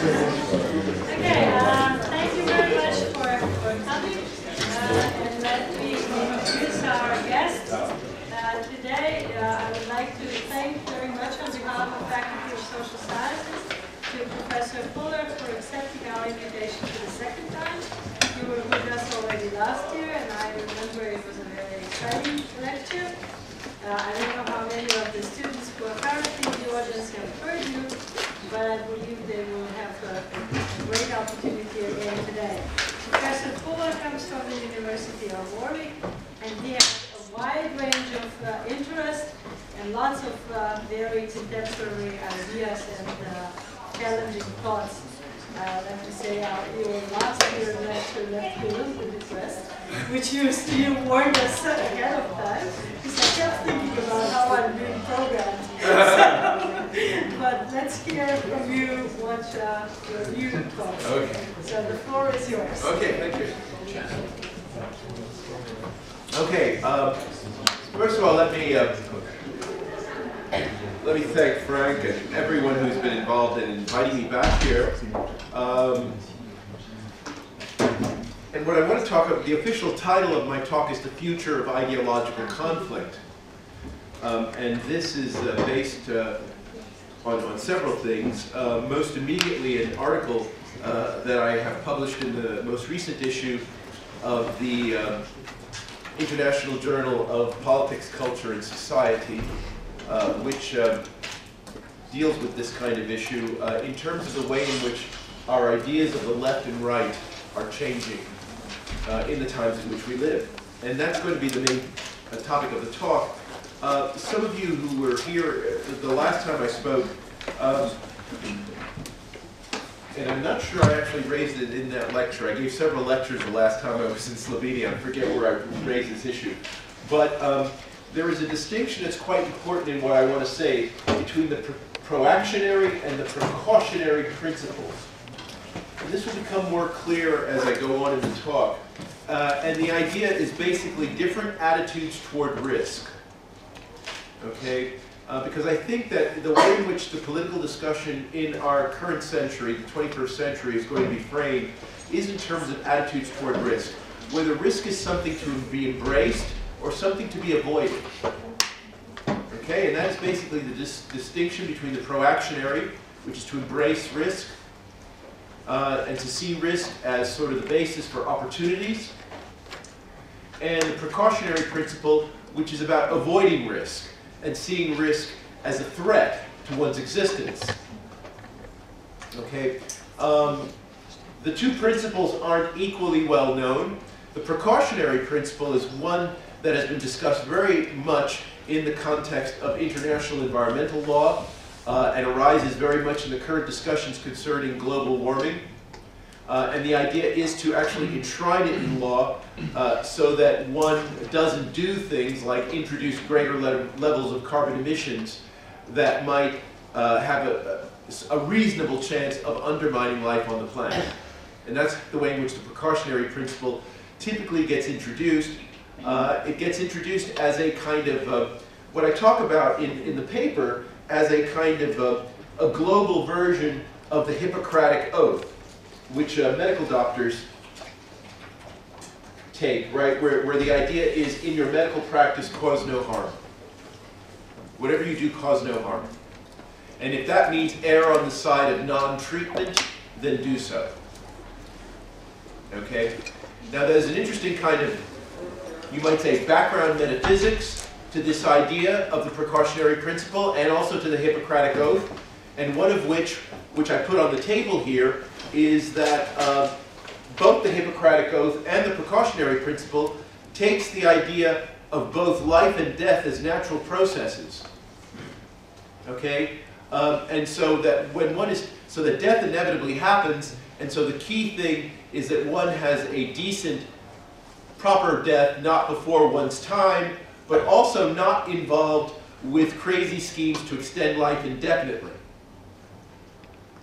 Thank you very much for coming. And let me introduce our guest. Today, I would like to thank very much on behalf of Faculty of Social Sciences to Professor Fuller for accepting our invitation for the second time. You were with us already last year, and I remember it was a very exciting lecture. I don't know how many of the students who are currently in the audience have heard you, but I believe they will have a great opportunity again today. Professor Fuller comes from the University of Warwick, and he has a wide range of interest and lots of very contemporary ideas and challenging thoughts. Let me say, your last year lecture left me a little bit depressed, which you warned us ahead of time, because I kept thinking about how I'm being programmed. But let's hear from you what your new thoughts. Okay. So the floor is yours. Okay, thank you. Okay, first of all, let me thank Frank and everyone who's been involved in inviting me back here. And what I want to talk about, the official title of my talk is The Future of Ideological Conflict. And this is based on several things. Most immediately, an article that I have published in the most recent issue of the International Journal of Politics, Culture, and Society, which deals with this kind of issue in terms of the way in which our ideas of the left and right are changing in the times in which we live. And that's going to be the main topic of the talk. Some of you who were here the last time I spoke, and I'm not sure I actually raised it in that lecture. I gave several lectures the last time I was in Slovenia. I forget where I raised this issue. But there is a distinction that's quite important in what I want to say between the proactionary and the precautionary principles. And this will become more clear as I go on in the talk. And the idea is basically different attitudes toward risk. Okay? Because I think that the way in which the political discussion in our current century, the 21st century, is going to be framed is in terms of attitudes toward risk, whether risk is something to be embraced or something to be avoided. Okay, and that's basically the distinction between the proactionary, which is to embrace risk, and to see risk as sort of the basis for opportunities, and the precautionary principle, which is about avoiding risk and seeing risk as a threat to one's existence. Okay, the two principles aren't equally well known. The precautionary principle is one that has been discussed very much in the context of international environmental law and arises very much in the current discussions concerning global warming. And the idea is to actually enshrine it in law so that one doesn't do things like introduce greater levels of carbon emissions that might have a reasonable chance of undermining life on the planet. And that's the way in which the precautionary principle typically gets introduced. It gets introduced as a kind of, what I talk about in the paper, as a kind of a global version of the Hippocratic Oath, which medical doctors take, right? Where the idea is, in your medical practice, cause no harm. Whatever you do, cause no harm. And if that means err on the side of non-treatment, then do so. Okay? Now there's an interesting kind of, you might say, background metaphysics to this idea of the precautionary principle and also to the Hippocratic Oath, and one of which I put on the table here, is that both the Hippocratic Oath and the precautionary principle takes the idea of both life and death as natural processes. Okay? And so that when one is, so that death inevitably happens, and so the key thing is that one has a decent, proper death, not before one's time, but also not involved with crazy schemes to extend life indefinitely.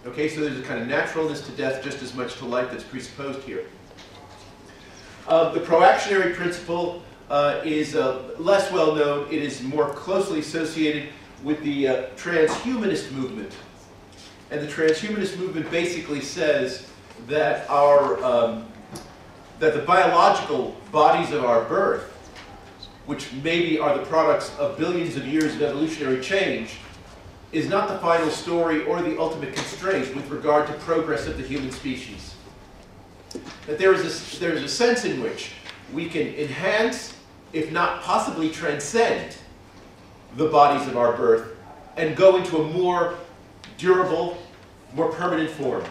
Okay, so there's a kind of naturalness to death just as much to life that's presupposed here. The proactionary principle is less well known. It is more closely associated with the transhumanist movement. And the transhumanist movement basically says that that the biological bodies of our birth, which maybe are the products of billions of years of evolutionary change, is not the final story or the ultimate constraint with regard to progress of the human species. That there is a sense in which we can enhance, if not possibly transcend, the bodies of our birth and go into a more durable, more permanent form.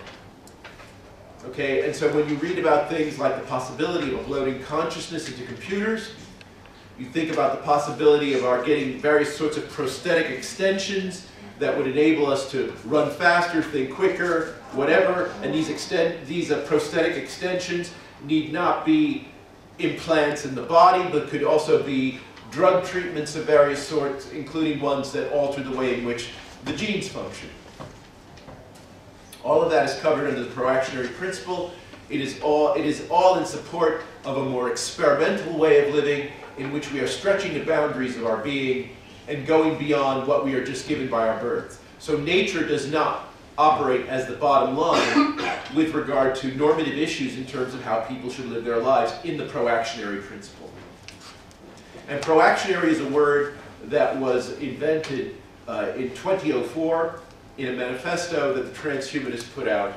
Okay, and so when you read about things like the possibility of uploading consciousness into computers, you think about the possibility of our getting various sorts of prosthetic extensions that would enable us to run faster, think quicker, whatever, and these prosthetic extensions need not be implants in the body, but could also be drug treatments of various sorts, including ones that alter the way in which the genes function. All of that is covered under the proactionary principle. It is all in support of a more experimental way of living in which we are stretching the boundaries of our being and going beyond what we are just given by our birth. So nature does not operate as the bottom line with regard to normative issues in terms of how people should live their lives in the proactionary principle. And proactionary is a word that was invented in 2004 in a manifesto that the transhumanists put out,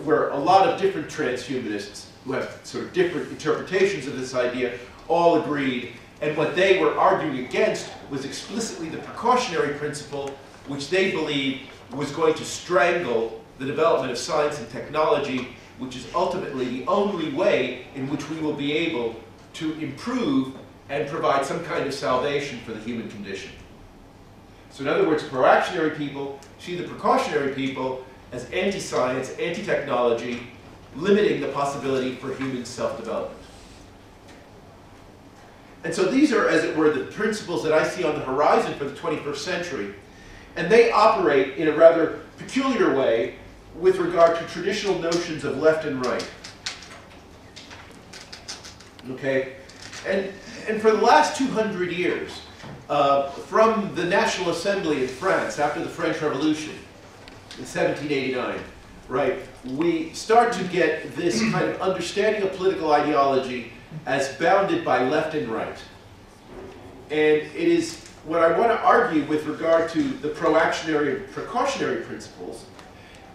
where a lot of different transhumanists who have sort of different interpretations of this idea all agreed. And what they were arguing against was explicitly the precautionary principle, which they believed was going to strangle the development of science and technology, which is ultimately the only way in which we will be able to improve and provide some kind of salvation for the human condition. So in other words, proactionary people see the precautionary people as anti-science, anti-technology, limiting the possibility for human self-development. And so these are, as it were, the principles that I see on the horizon for the 21st century. And they operate in a rather peculiar way with regard to traditional notions of left and right. Okay? And for the last 200 years, from the National Assembly in France after the French Revolution in 1789, right, we start to get this kind of understanding of political ideology as bounded by left and right. And it is what I want to argue with regard to the proactionary and precautionary principles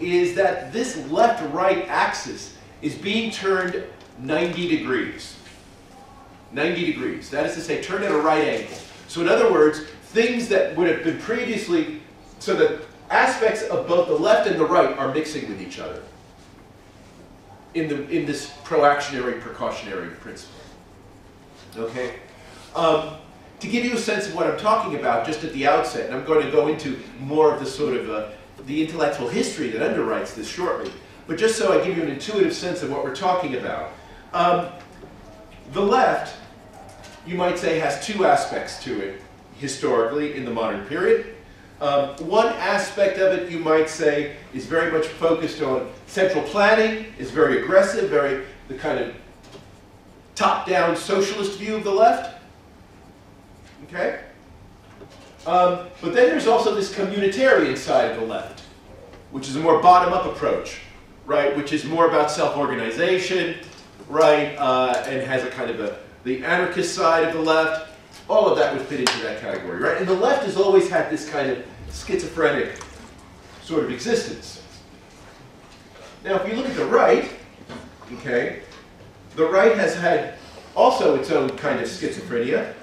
is that this left-right axis is being turned 90 degrees. 90 degrees. That is to say, turned at a right angle. So in other words, things that would have been previously, so that aspects of both the left and the right are mixing with each other in this proactionary, precautionary principle. Okay? To give you a sense of what I'm talking about just at the outset, and I'm going to go into more of the sort of the intellectual history that underwrites this shortly, but just so I give you an intuitive sense of what we're talking about. The left, you might say, has two aspects to it historically in the modern period. One aspect of it, you might say, is very much focused on central planning, is very aggressive, the kind of top-down socialist view of the left. Okay? But then there's also this communitarian side of the left, which is a more bottom-up approach, right? Which is more about self-organization, right? And has a kind of the anarchist side of the left. All of that would fit into that category, right? And the left has always had this kind of schizophrenic sort of existence. Now, if you look at the right, okay, the right has had also its own kind of schizophrenia.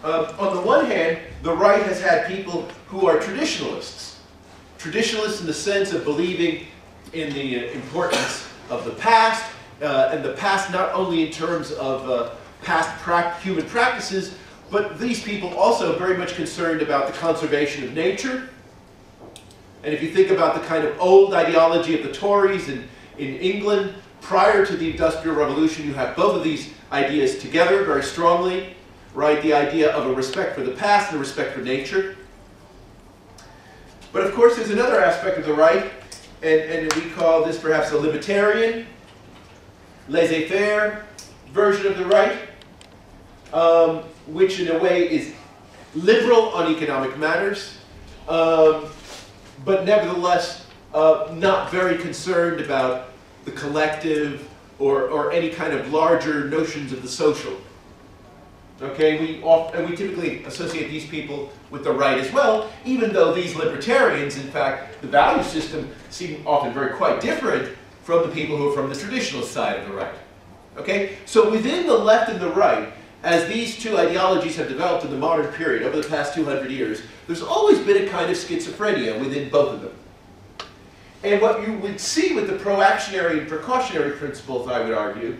On the one hand, the right has had people who are traditionalists. Traditionalists in the sense of believing in the importance of the past, and the past not only in terms of past human practices, but these people also very much concerned about the conservation of nature. And if you think about the kind of old ideology of the Tories in England, prior to the Industrial Revolution, you have both of these ideas together very strongly, right? The idea of a respect for the past and a respect for nature. But of course, there's another aspect of the right, and we call this perhaps a libertarian, laissez-faire version of the right, which in a way is liberal on economic matters, but nevertheless not very concerned about the collective or any kind of larger notions of the social. Okay, we typically associate these people with the right as well, even though these libertarians, in fact, the value system seem often very quite different from the people who are from the traditional side of the right. Okay, so within the left and the right, as these two ideologies have developed in the modern period over the past 200 years, there's always been a kind of schizophrenia within both of them. And what you would see with the proactionary and precautionary principles, I would argue,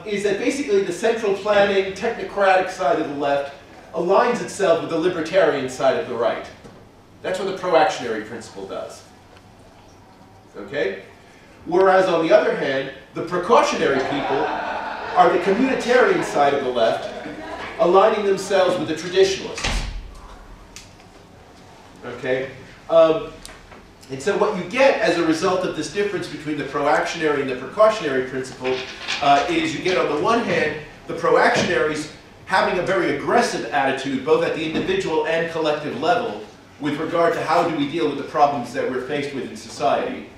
is that basically the central planning, technocratic side of the left aligns itself with the libertarian side of the right. That's what the proactionary principle does. Okay? Whereas on the other hand, the precautionary people are the communitarian side of the left, aligning themselves with the traditionalists. Okay? And so what you get as a result of this difference between the proactionary and the precautionary principle is you get, on the one hand, the proactionaries having a very aggressive attitude, both at the individual and collective level, with regard to how do we deal with the problems that we're faced with in society.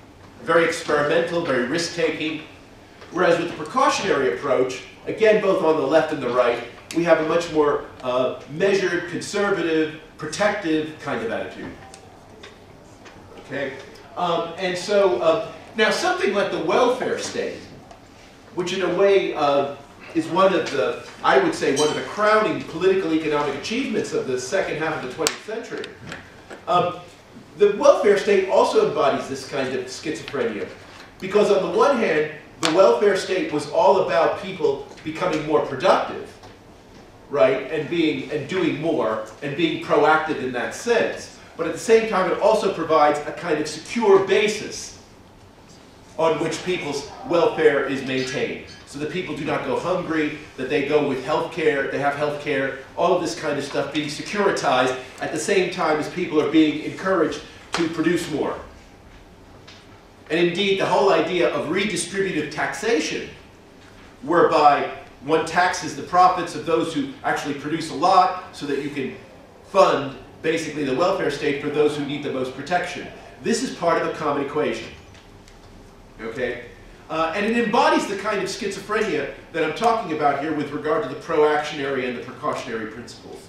Very experimental, very risk-taking. Whereas with the precautionary approach, again, both on the left and the right, we have a much more measured, conservative, protective kind of attitude. Okay? And so, now something like the welfare state, which in a way is one of the, I would say, one of the crowning political economic achievements of the second half of the 20th century. The welfare state also embodies this kind of schizophrenia. Because on the one hand, the welfare state was all about people becoming more productive, right, and doing more, and being proactive in that sense. But at the same time, it also provides a kind of secure basis on which people's welfare is maintained. So that people do not go hungry, that they go with health care, they have health care, all of this kind of stuff being securitized at the same time as people are being encouraged to produce more. And indeed, the whole idea of redistributive taxation, whereby one taxes the profits of those who actually produce a lot so that you can fund basically the welfare state for those who need the most protection. This is part of a common equation. Okay? And it embodies the kind of schizophrenia that I'm talking about here with regard to the proactionary and the precautionary principles.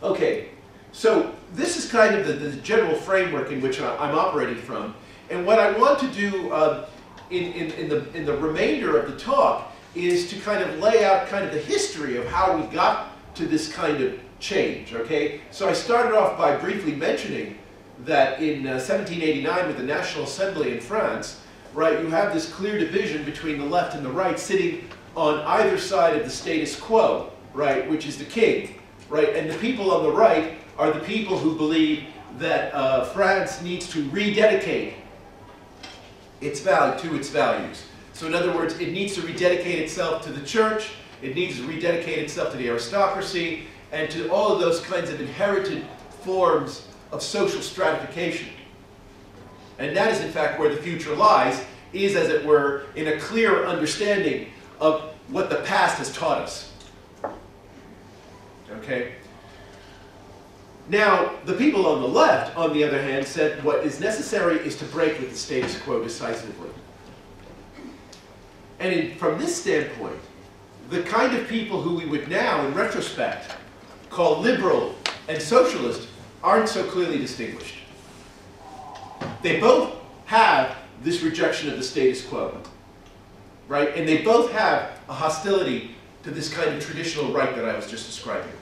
Okay, so this is kind of the general framework in which I'm operating from. And what I want to do in the remainder of the talk is to kind of lay out kind of the history of how we got to this kind of change, okay? So I started off by briefly mentioning that in 1789 with the National Assembly in France, right, you have this clear division between the left and the right sitting on either side of the status quo, right, which is the king, right? And the people on the right are the people who believe that France needs to rededicate its value to its values. So in other words, it needs to rededicate itself to the church, it needs to rededicate itself to the aristocracy, and to all of those kinds of inherited forms of social stratification. And that is in fact where the future lies, is as it were in a clear understanding of what the past has taught us. Okay? Now, the people on the left, on the other hand, said what is necessary is to break with the status quo decisively. And from this standpoint, the kind of people who we would now, in retrospect, call liberal and socialist aren't so clearly distinguished. They both have this rejection of the status quo, right? And they both have a hostility to this kind of traditional right that I was just describing.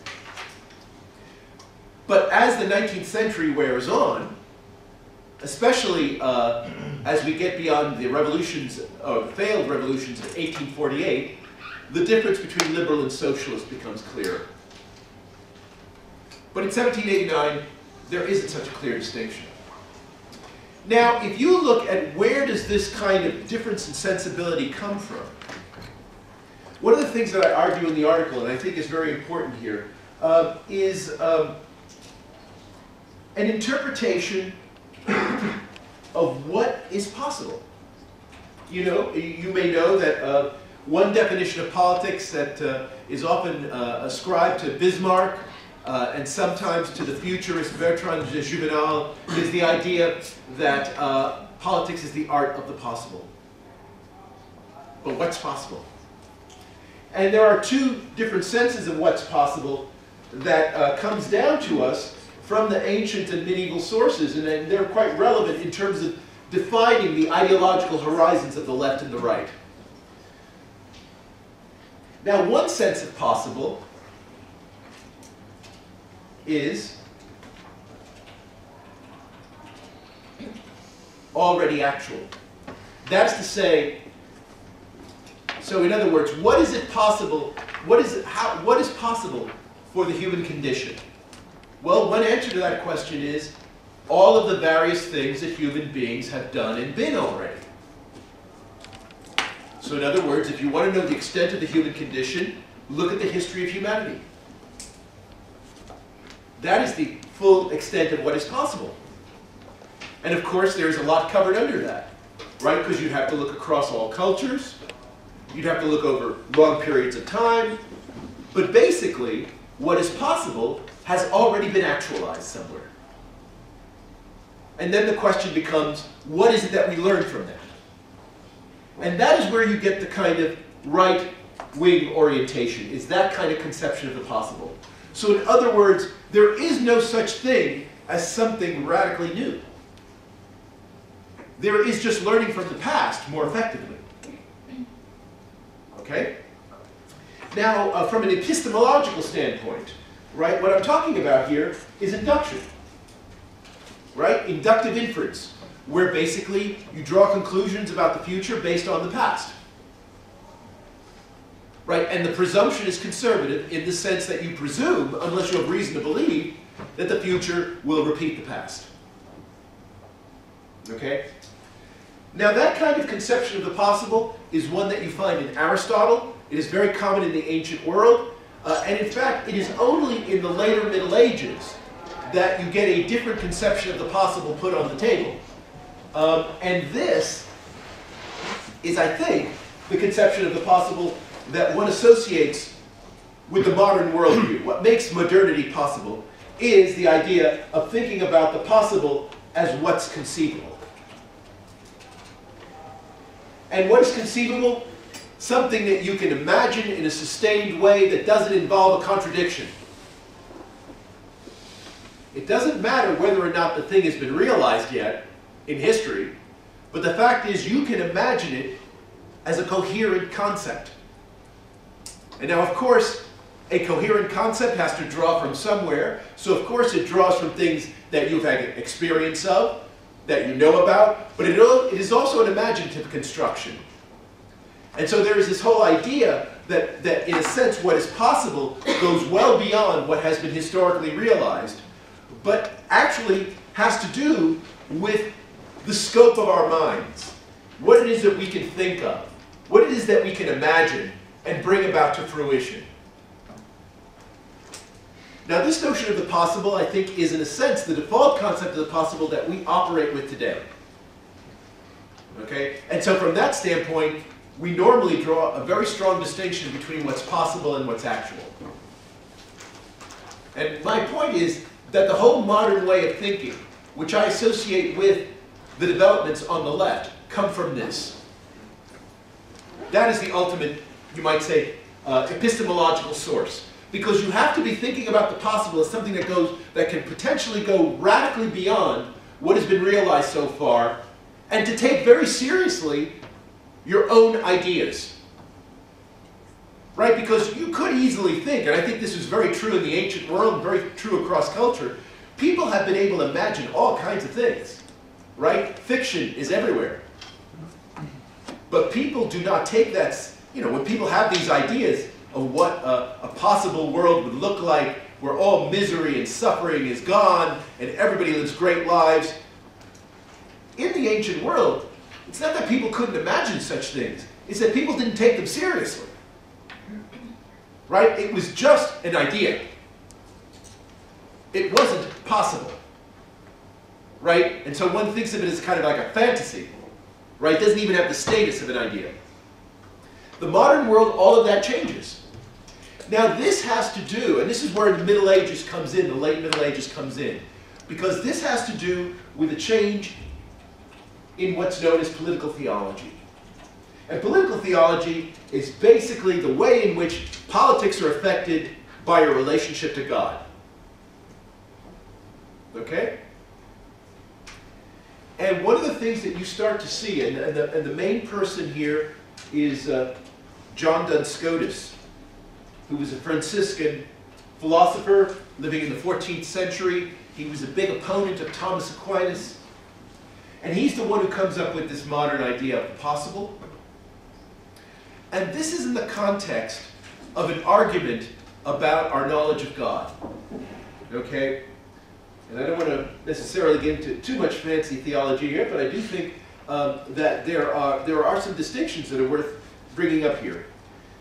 But as the 19th century wears on, especially as we get beyond the revolutions, or the failed revolutions of 1848, the difference between liberal and socialist becomes clearer. But in 1789, there isn't such a clear distinction. Now, if you look at where does this kind of difference in sensibility come from, one of the things that I argue in the article, and I think is very important here, is an interpretation of what is possible. You know, you may know that one definition of politics that is often ascribed to Bismarck and sometimes to the futurist Bertrand de Juvenal, is the idea that politics is the art of the possible. But what's possible? And there are two different senses of what's possible that comes down to us from the ancient and medieval sources, and they're quite relevant in terms of defining the ideological horizons of the left and the right. Now, one sense of possible is already actual. That's to say, so in other words, what is it possible, what is possible for the human condition? Well, one answer to that question is all of the various things that human beings have done and been already. So in other words, if you want to know the extent of the human condition, look at the history of humanity. That is the full extent of what is possible. And of course, there's a lot covered under that, right? Because you'd have to look across all cultures, you'd have to look over long periods of time, but basically, what is possible has already been actualized somewhere. And then the question becomes, what is it that we learn from that? And that is where you get the kind of right-wing orientation, is that kind of conception of the possible. So in other words, there is no such thing as something radically new. There is just learning from the past more effectively. Okay? Now, from an epistemological standpoint, right, what I'm talking about here is induction. Right? Inductive inference, where basically you draw conclusions about the future based on the past. Right? And the presumption is conservative in the sense that you presume, unless you have reason to believe, that the future will repeat the past. Okay? Now that kind of conception of the possible is one that you find in Aristotle. It is very common in the ancient world. And in fact, it is only in the later Middle Ages that you get a different conception of the possible put on the table. And this is, I think, the conception of the possible that one associates with the modern worldview. What makes modernity possible is the idea of thinking about the possible as what's conceivable. And what is conceivable? Something that you can imagine in a sustained way that doesn't involve a contradiction. It doesn't matter whether or not the thing has been realized yet in history, but the fact is you can imagine it as a coherent concept. And now, of course, a coherent concept has to draw from somewhere, so of course it draws from things that you've had experience of, that you know about, but it is also an imaginative construction. And so there is this whole idea that in a sense what is possible goes well beyond what has been historically realized, but actually has to do with the scope of our minds. What it is that we can think of, what it is that we can imagine and bring about to fruition. Now this notion of the possible, I think, is in a sense the default concept of the possible that we operate with today. Okay? And so from that standpoint, we normally draw a very strong distinction between what's possible and what's actual. And my point is that the whole modern way of thinking, which I associate with the developments on the left, come from this. That is the ultimate, you might say, epistemological source. Because you have to be thinking about the possible as something that can potentially go radically beyond what has been realized so far, and to take very seriously your own ideas. Right? Because you could easily think, and I think this is very true in the ancient world, and very true across culture, people have been able to imagine all kinds of things. Right? Fiction is everywhere. But people do not take that, when people have these ideas of what a possible world would look like, where all misery and suffering is gone, and everybody lives great lives. In the ancient world, it's not that people couldn't imagine such things, it's that people didn't take them seriously. Right? It was just an idea. It wasn't possible. Right? And so one thinks of it as kind of like a fantasy. Right? It doesn't even have the status of an idea. The modern world, all of that changes. Now this has to do, and this is where the Middle Ages comes in, the late Middle Ages comes in, because this has to do with a change in what's known as political theology. And political theology is basically the way in which politics are affected by your relationship to God. Okay? And one of the things that you start to see, and the main person here is John Duns Scotus, who was a Franciscan philosopher living in the 14th century. He was a big opponent of Thomas Aquinas. And he's the one who comes up with this modern idea of the possible. And this is in the context of an argument about our knowledge of God. Okay? And I don't want to necessarily get into too much fancy theology here, but I do think that there are some distinctions that are worth bringing up here.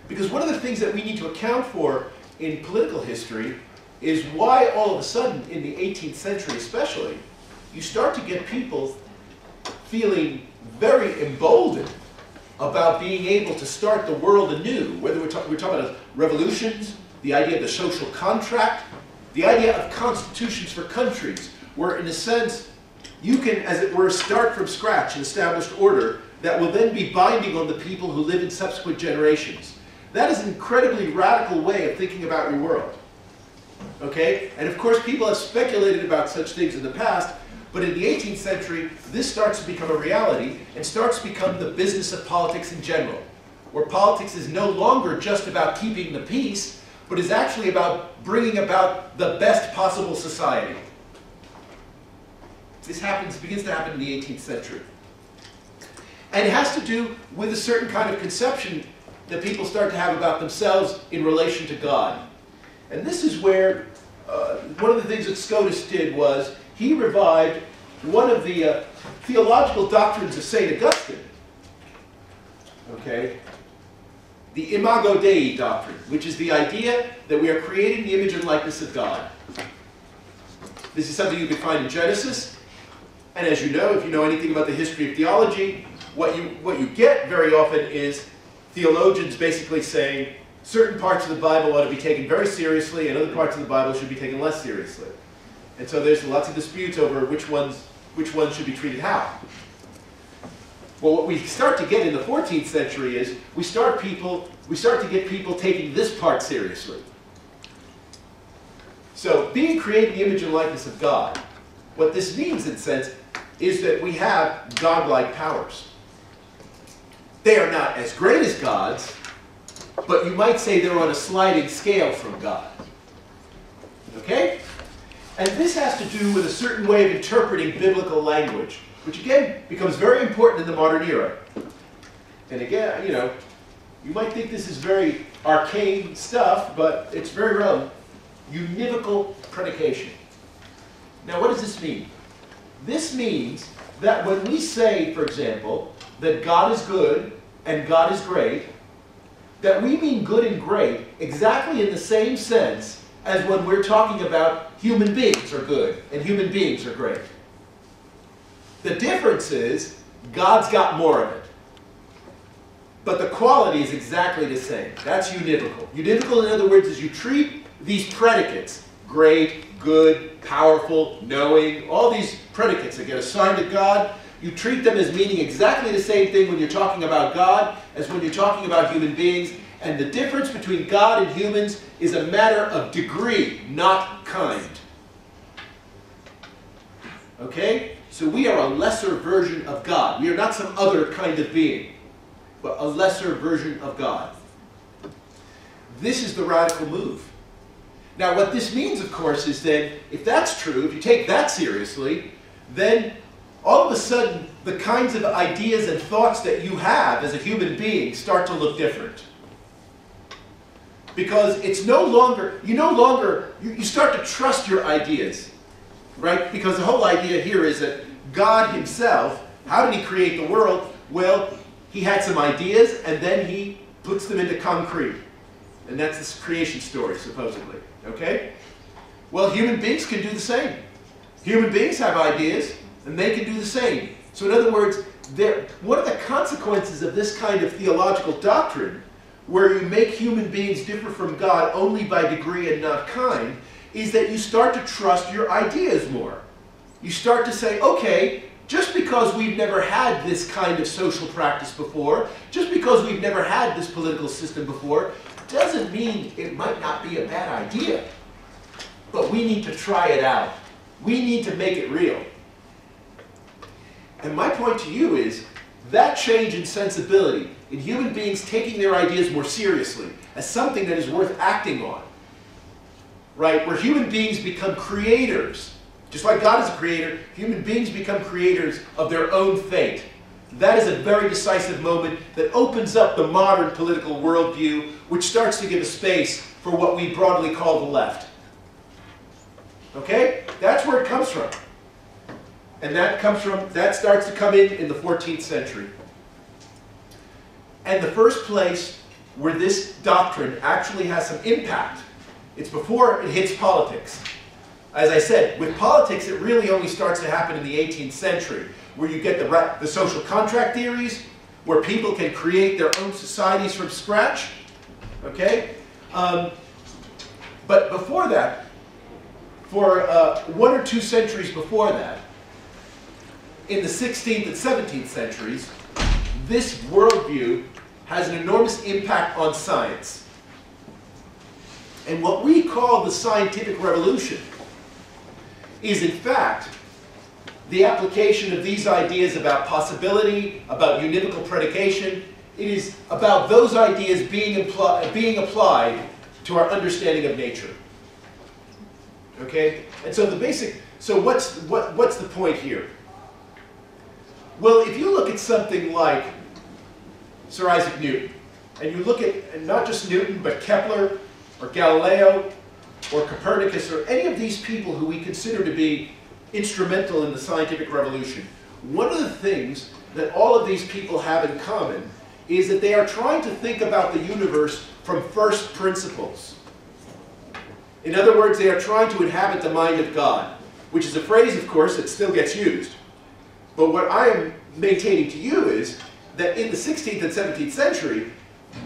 Because one of the things that we need to account for in political history is why all of a sudden, in the 18th century especially, you start to get people feeling very emboldened about being able to start the world anew, whether we're talking about revolutions, the idea of the social contract, the idea of constitutions for countries, where in a sense you can, as it were, start from scratch an established order that will then be binding on the people who live in subsequent generations. That is an incredibly radical way of thinking about your world. Okay? And of course people have speculated about such things in the past, but in the 18th century, this starts to become a reality and starts to become the business of politics in general, where politics is no longer just about keeping the peace, but is actually about bringing about the best possible society. This begins to happen in the 18th century. And it has to do with a certain kind of conception that people start to have about themselves in relation to God. And this is where one of the things that Scotus did was he revived one of the theological doctrines of St. Augustine, okay? The Imago Dei doctrine, which is the idea that we are creating the image and likeness of God. This is something you can find in Genesis, and as you know, if you know anything about the history of theology, what you get very often is theologians basically saying certain parts of the Bible ought to be taken very seriously and other parts of the Bible should be taken less seriously. And so there's lots of disputes over which ones should be treated how. Well, what we start to get in the 14th century is we start to get people taking this part seriously. So being created in the image and likeness of God, what this means in a sense is that we have godlike powers. They are not as great as God's, but you might say they're on a sliding scale from God. Okay? And this has to do with a certain way of interpreting biblical language, which again becomes very important in the modern era. And again, you might think this is very arcane stuff, but it's very relevant. Univocal predication. Now what does this mean? This means that when we say, for example, that God is good and God is great, that we mean good and great exactly in the same sense as when we're talking about human beings are good and human beings are great. The difference is God's got more of it. But the quality is exactly the same. That's univocal. Univocal, in other words, is you treat these predicates, great, good, powerful, knowing, all these predicates that get assigned to God, you treat them as meaning exactly the same thing when you're talking about God as when you're talking about human beings. And the difference between God and humans is a matter of degree, not kind. Okay? So we are a lesser version of God. We are not some other kind of being, but a lesser version of God. This is the radical move. Now what this means, of course, is that if that's true, if you take that seriously, then all of a sudden the kinds of ideas and thoughts that you have as a human being start to look different. Because it's no longer, you start to trust your ideas, right? Because the whole idea here is that God himself, how did he create the world? Well, he had some ideas and then he puts them into concrete. And that's this creation story, supposedly, okay? Well, human beings can do the same. Human beings have ideas and they can do the same. So in other words, one of the consequences of this kind of theological doctrine where you make human beings differ from God only by degree and not kind, is that you start to trust your ideas more. You start to say, okay, just because we've never had this kind of social practice before, just because we've never had this political system before, doesn't mean it might not be a bad idea. But we need to try it out. We need to make it real. And my point to you is, that change in sensibility, in human beings taking their ideas more seriously, as something that is worth acting on, right? Where human beings become creators. Just like God is a creator, human beings become creators of their own fate. That is a very decisive moment that opens up the modern political worldview, which starts to give a space for what we broadly call the left. Okay? That's where it comes from. And that starts to come in the 14th century. And the first place where this doctrine actually has some impact, it's before it hits politics. As I said, with politics, it really only starts to happen in the 18th century, where you get the social contract theories, where people can create their own societies from scratch. Okay? But before that, for 1 or 2 centuries before that, in the 16th and 17th centuries, this worldview has an enormous impact on science. And what we call the scientific revolution is, in fact, the application of these ideas about possibility, about univocal predication. It is about those ideas being applied to our understanding of nature. Okay? And so what's the point here? Well, if you look at something like Sir Isaac Newton, and you look at not just Newton, but Kepler, or Galileo, or Copernicus, or any of these people who we consider to be instrumental in the scientific revolution, one of the things that all of these people have in common is that they are trying to think about the universe from first principles. In other words, they are trying to inhabit the mind of God, which is a phrase, of course, that still gets used. But what I am maintaining to you is that in the 16th and 17th century,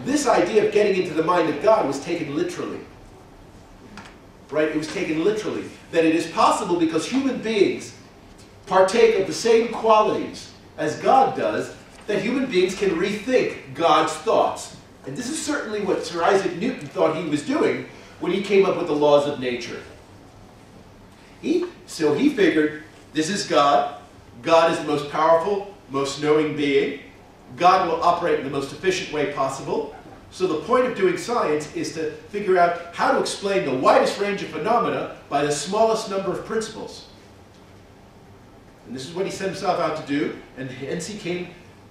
this idea of getting into the mind of God was taken literally. Right? It was taken literally. That it is possible, because human beings partake of the same qualities as God does, that human beings can rethink God's thoughts. And this is certainly what Sir Isaac Newton thought he was doing when he came up with the laws of nature. So he figured, this is God. God is the most powerful, most knowing being. God will operate in the most efficient way possible. So the point of doing science is to figure out how to explain the widest range of phenomena by the smallest number of principles. And this is what he set himself out to do, and hence he came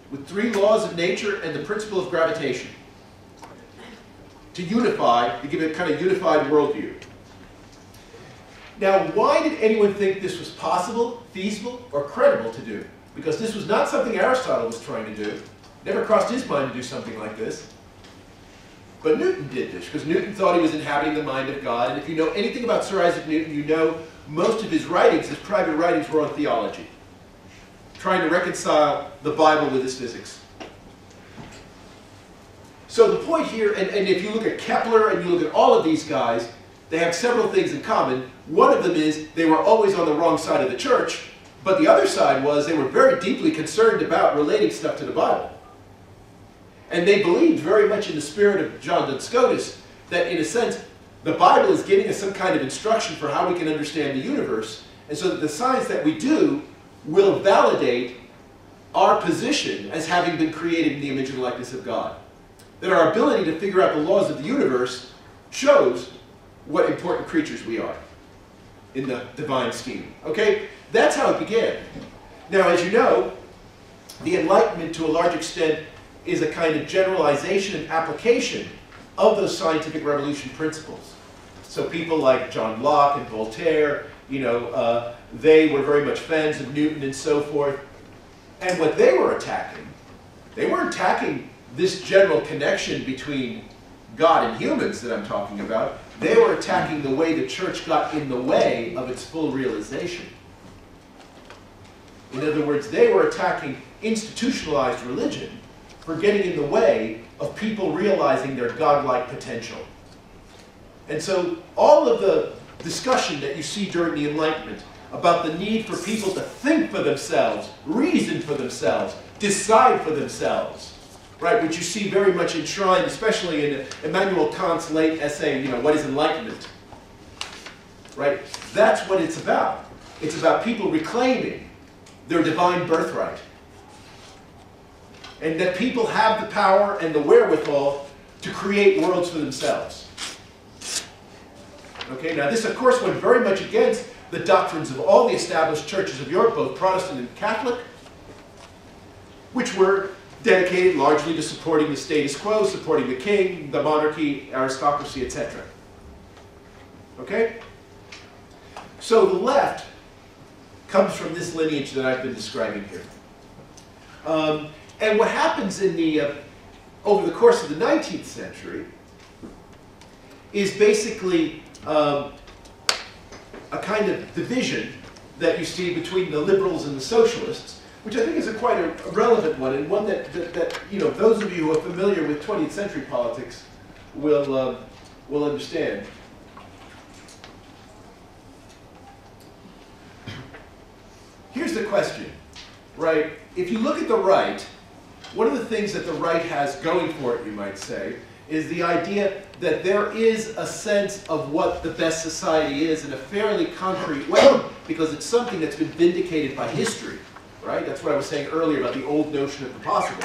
with 3 laws of nature and the principle of gravitation to unify, to give a kind of unified worldview. Now, why did anyone think this was possible, feasible, or credible to do? Because this was not something Aristotle was trying to do. Never crossed his mind to do something like this. But Newton did this, because Newton thought he was inhabiting the mind of God. And if you know anything about Sir Isaac Newton, you know most of his writings, his private writings, were on theology, trying to reconcile the Bible with his physics. So the point here, and if you look at Kepler and you look at all of these guys, they have several things in common. One of them is they were always on the wrong side of the church, but the other side was they were very deeply concerned about relating stuff to the Bible. And they believed very much in the spirit of John Duns Scotus that, in a sense, the Bible is giving us some kind of instruction for how we can understand the universe, and so that the science that we do will validate our position as having been created in the image and likeness of God. That our ability to figure out the laws of the universe shows what important creatures we are in the divine scheme. Okay? That's how it began. Now, as you know, the Enlightenment, to a large extent, is a kind of generalization and application of those scientific revolution principles. So people like John Locke and Voltaire, they were very much fans of Newton and so forth. And what they were attacking, they weren't attacking this general connection between God and humans that I'm talking about. They were attacking the way the church got in the way of its full realization. In other words, they were attacking institutionalized religion for getting in the way of people realizing their godlike potential. And so all of the discussion that you see during the Enlightenment about the need for people to think for themselves, reason for themselves, decide for themselves, right, which you see very much enshrined, especially in Immanuel Kant's late essay, What is Enlightenment? Right? That's what it's about. It's about people reclaiming their divine birthright. And that people have the power and the wherewithal to create worlds for themselves. Okay, now this of course went very much against the doctrines of all the established churches of Europe, both Protestant and Catholic, which were dedicated largely to supporting the status quo, supporting the king, the monarchy, aristocracy, etc. Okay? So the left comes from this lineage that I've been describing here. And what happens in the, over the course of the 19th century is basically a kind of division that you see between the liberals and the socialists, which I think is quite a relevant one, and one that those of you who are familiar with 20th century politics will understand. Here's the question, right? If you look at the right, one of the things that the right has going for it, you might say, is the idea that there is a sense of what the best society is in a fairly concrete way, because it's something that's been vindicated by history, right? That's what I was saying earlier about the old notion of the possible.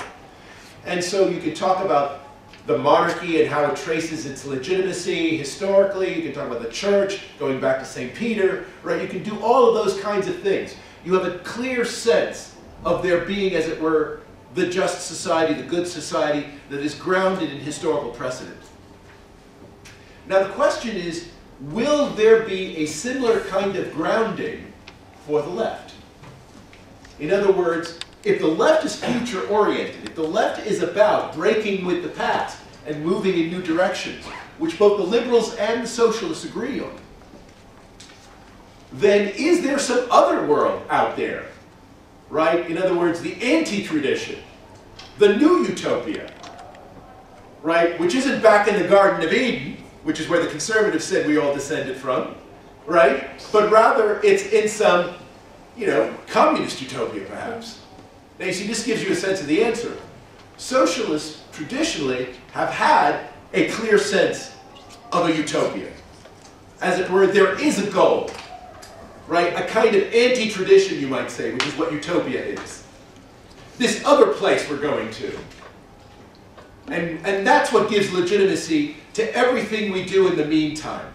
And so you can talk about the monarchy and how it traces its legitimacy historically. You can talk about the church, going back to St. Peter, right? You can do all of those kinds of things. You have a clear sense of there being, as it were, the just society, the good society that is grounded in historical precedent. Now the question is, will there be a similar kind of grounding for the left? In other words, if the left is future-oriented, if the left is about breaking with the past and moving in new directions, which both the liberals and the socialists agree on, then is there some other world out there, right? In other words, the anti-tradition, the new utopia, right? Which isn't back in the Garden of Eden, which is where the conservatives said we all descended from, right? But rather it's in some, communist utopia perhaps. Now you see, this gives you a sense of the answer. Socialists traditionally have had a clear sense of a utopia. As it were, there is a goal, right? A kind of anti-tradition, you might say, which is what utopia is. This other place we're going to. And that's what gives legitimacy to everything we do in the meantime.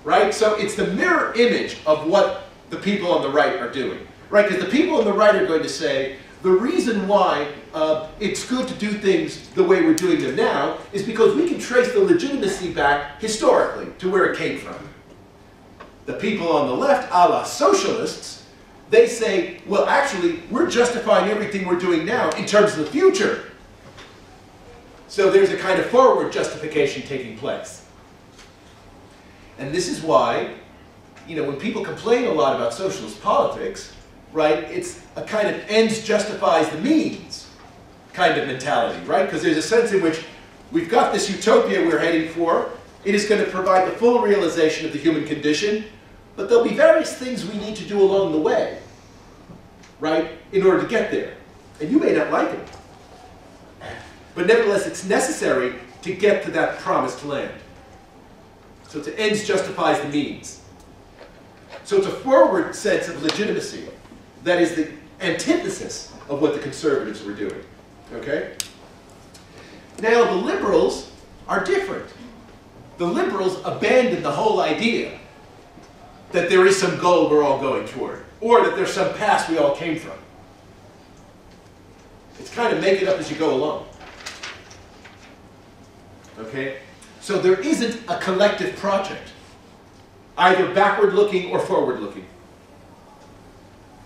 Right? So it's the mirror image of what the people on the right are doing. Right? Because the people on the right are going to say, the reason why it's good to do things the way we're doing them now is because we can trace the legitimacy back historically to where it came from. The people on the left, a la socialists, they say, well, actually, we're justifying everything we're doing now in terms of the future. So there's a kind of forward justification taking place. And this is why, when people complain a lot about socialist politics, right, it's a kind of ends justifies the means kind of mentality, right? Because there's a sense in which we've got this utopia we're heading for. It is going to provide the full realization of the human condition, but there'll be various things we need to do along the way, right, in order to get there. And you may not like it. But nevertheless, it's necessary to get to that promised land. So it's ends justifies the means. So it's a forward sense of legitimacy that is the antithesis of what the conservatives were doing. Okay? Now the liberals are different. The liberals abandon the whole idea that there is some goal we're all going toward, or that there's some past we all came from. It's kind of make it up as you go along. Okay? So there isn't a collective project, either backward-looking or forward-looking.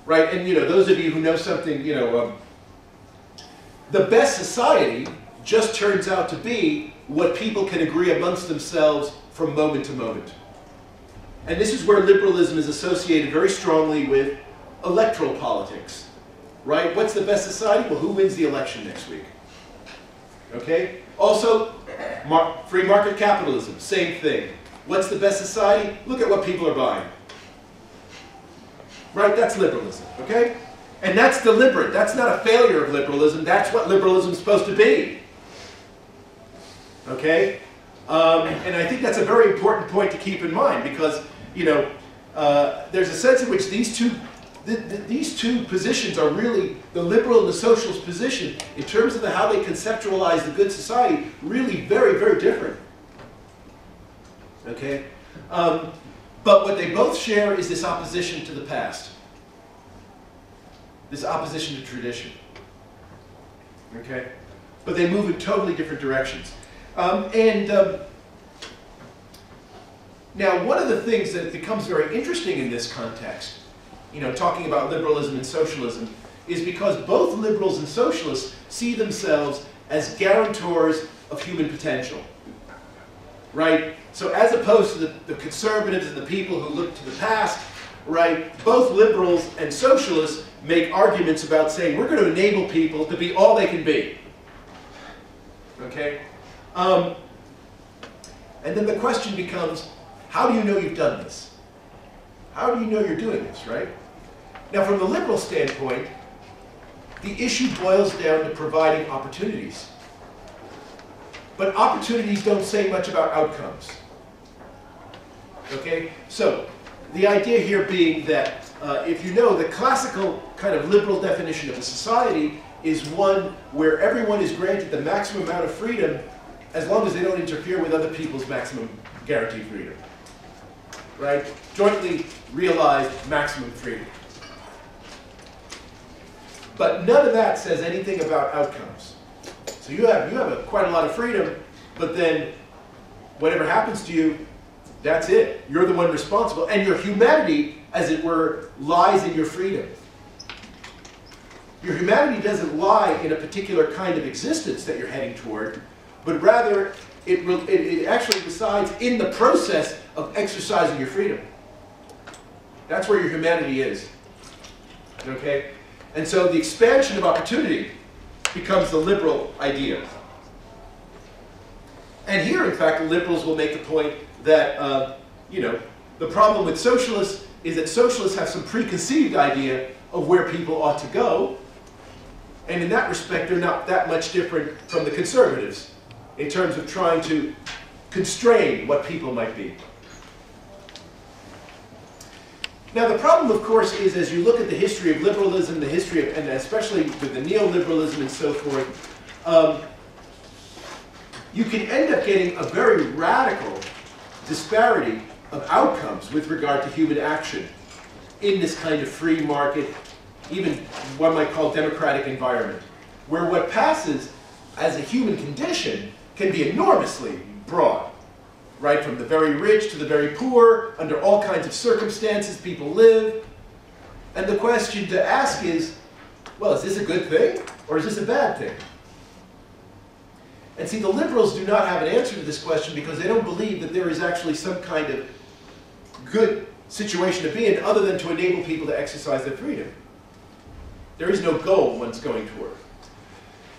Right? And those of you who know something, the best society just turns out to be what people can agree amongst themselves from moment to moment. And this is where liberalism is associated very strongly with electoral politics. Right? What's the best society? Well, who wins the election next week? Okay? Also, free market capitalism, same thing. What's the best society? Look at what people are buying. Right? That's liberalism, okay? And that's deliberate. That's not a failure of liberalism. That's what liberalism is supposed to be. Okay? And I think that's a very important point to keep in mind because, you know, there's a sense in which these two positions are really, the liberal and the socialist position, in terms of how they conceptualize the good society, really very, very different. Okay? But what they both share is this opposition to the past. This opposition to tradition. Okay? But they move in totally different directions. Now, one of the things that becomes very interesting in this context, you know, talking about liberalism and socialism, is because both liberals and socialists see themselves as guarantors of human potential. Right? So as opposed to the conservatives and the people who look to the past, right, both liberals and socialists make arguments about saying we're going to enable people to be all they can be. Okay? And then the question becomes, how do you know you've done this? How do you know you're doing this, right? Now, from the liberal standpoint, the issue boils down to providing opportunities. But opportunities don't say much about outcomes. Okay? So, the idea here being that, if you know, the classical kind of liberal definition of a society is one where everyone is granted the maximum amount of freedom as long as they don't interfere with other people's maximum guaranteed freedom. Right? Jointly realized maximum freedom. But none of that says anything about outcomes. So you have quite a lot of freedom, but then whatever happens to you, that's it. You're the one responsible. And your humanity, as it were, lies in your freedom. Your humanity doesn't lie in a particular kind of existence that you're heading toward, but rather it actually resides in the process of exercising your freedom. That's where your humanity is. Okay? And so the expansion of opportunity becomes the liberal idea. And here, in fact, the liberals will make the point that, you know, the problem with socialists is that socialists have some preconceived idea of where people ought to go. And in that respect, they're not that much different from the conservatives in terms of trying to constrain what people might be. Now, the problem, of course, is as you look at the history of liberalism, the history of, and especially with the neoliberalism and so forth, you can end up getting a very radical disparity of outcomes with regard to human action in this kind of free market, even what might call democratic environment, where what passes as a human condition can be enormously broad. Right, from the very rich to the very poor, under all kinds of circumstances people live. And the question to ask is, well, is this a good thing or is this a bad thing? And see, the liberals do not have an answer to this question because they don't believe that there is actually some kind of good situation to be in other than to enable people to exercise their freedom. There is no goal one's going toward.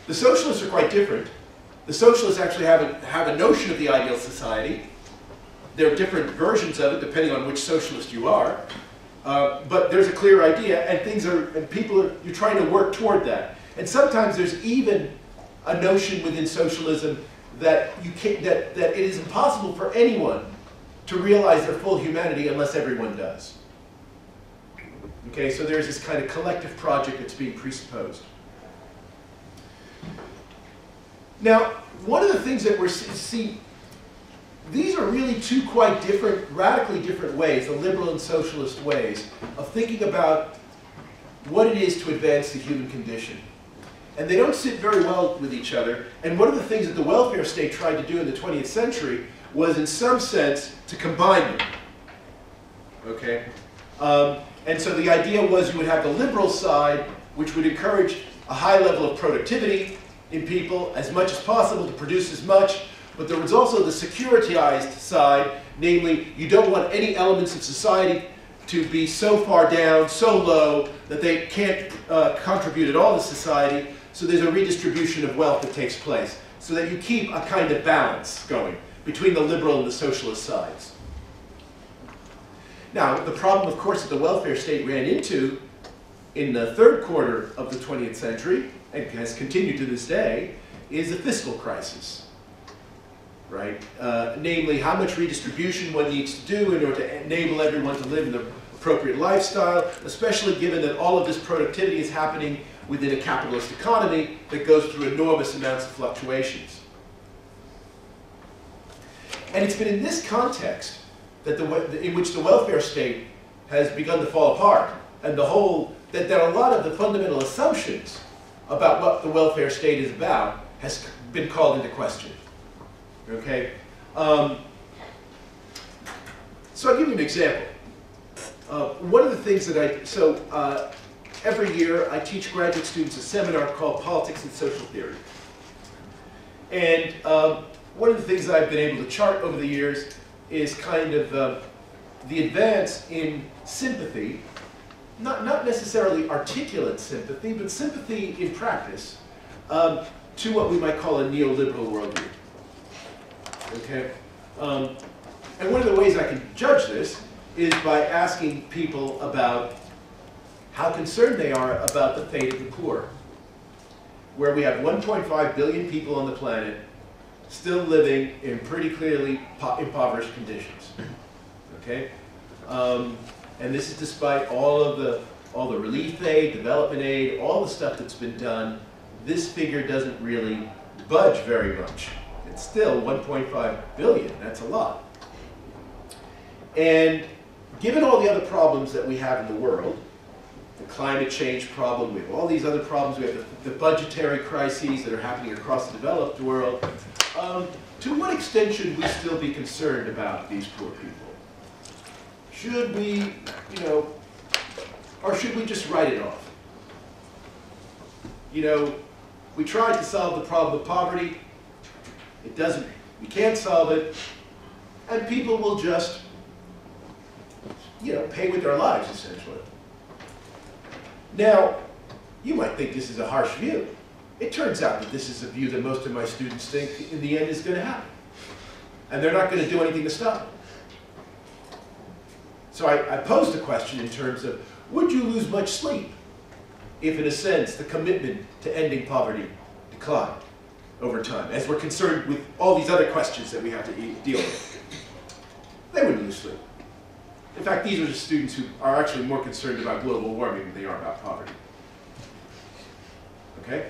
The socialists are quite different. The socialists actually have a notion of the ideal society. There are different versions of it depending on which socialist you are. But there's a clear idea, and you're trying to work toward that. And sometimes there's even a notion within socialism that it is impossible for anyone to realize their full humanity unless everyone does. Okay, so there's this kind of collective project that's being presupposed. Now, one of the things that these are really two quite different, radically different ways, the liberal and socialist ways, of thinking about what it is to advance the human condition. And they don't sit very well with each other. And one of the things that the welfare state tried to do in the 20th century was, in some sense, to combine them. Okay? And so the idea was you would have the liberal side, which would encourage a high level of productivity in people as much as possible to produce as much, but there was also the securitized side, namely you don't want any elements of society to be so far down, so low, that they can't contribute at all to society, so there's a redistribution of wealth that takes place. so that you keep a kind of balance going between the liberal and the socialist sides. Now, the problem, of course, that the welfare state ran into in the third quarter of the 20th century, and has continued to this day, is a fiscal crisis, right? Namely, how much redistribution one needs to do in order to enable everyone to live in the appropriate lifestyle, especially given that all of this productivity is happening within a capitalist economy that goes through enormous amounts of fluctuations. And it's been in this context that in which the welfare state has begun to fall apart, and that a lot of the fundamental assumptions about what the welfare state is about has been called into question. Okay? So I'll give you an example. One of the things that every year I teach graduate students a seminar called Politics and Social Theory. And one of the things that I've been able to chart over the years is kind of the advance in sympathy, not necessarily articulate sympathy, but sympathy in practice, to what we might call a neoliberal worldview. Okay? And one of the ways I can judge this is by asking people about how concerned they are about the fate of the poor, where we have 1.5 billion people on the planet still living in pretty clearly impoverished conditions. Okay? And this is despite all the relief aid, development aid, all the stuff that's been done. This figure doesn't really budge very much. It's still 1.5 billion. That's a lot. And given all the other problems that we have in the world, the climate change problem, we have all these other problems, we have the budgetary crises that are happening across the developed world, to what extent should we still be concerned about these poor people? Should we, or should we just write it off? We tried to solve the problem of poverty. We can't solve it. And people will just, pay with their lives, essentially. Now, you might think this is a harsh view. It turns out that this is a view that most of my students think in the end is going to happen. And they're not going to do anything to stop it. So I posed a question in terms of, would you lose much sleep if, in a sense, the commitment to ending poverty declined over time, as we're concerned with all these other questions that we have to deal with? They wouldn't lose sleep. In fact, these are the students who are actually more concerned about global warming than they are about poverty. Okay?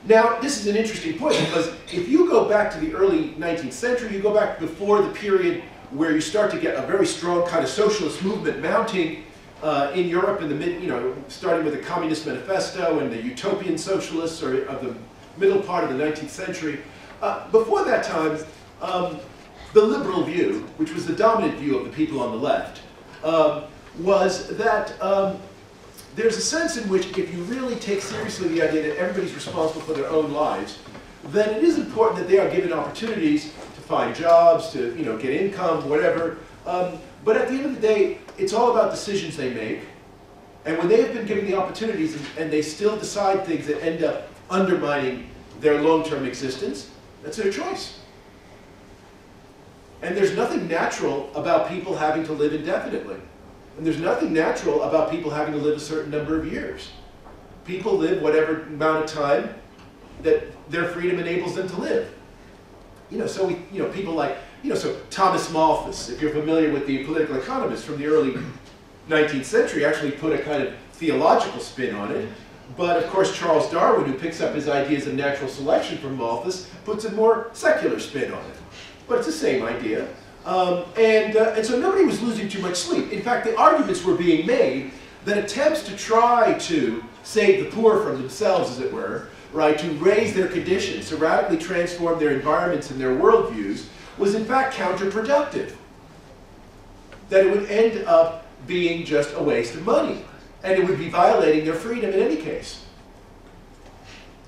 Now, this is an interesting point, because if you go back to the early 19th century, you go back before the period where you start to get a very strong kind of socialist movement mounting in Europe in the starting with the Communist Manifesto and the utopian socialists of the middle part of the 19th century. Before that time, the liberal view, which was the dominant view of the people on the left, was that there's a sense in which if you really take seriously the idea that everybody's responsible for their own lives, then it is important that they are given opportunities to find jobs, to get income, whatever. But at the end of the day, it's all about decisions they make. And when they have been given the opportunities and they still decide things that end up undermining their long-term existence, that's their choice. And there's nothing natural about people having to live indefinitely. And there's nothing natural about people having to live a certain number of years. People live whatever amount of time that their freedom enables them to live. So people like, so Thomas Malthus, if you're familiar with the political economist from the early 19th century, actually put a kind of theological spin on it. But of course, Charles Darwin, who picks up his ideas of natural selection from Malthus, puts a more secular spin on it. But it's the same idea. And so nobody was losing too much sleep. In fact, the arguments were being made that attempts to try to save the poor from themselves, as it were, right, to raise their conditions, to radically transform their environments and their worldviews, was in fact counterproductive. That it would end up being just a waste of money. And it would be violating their freedom in any case.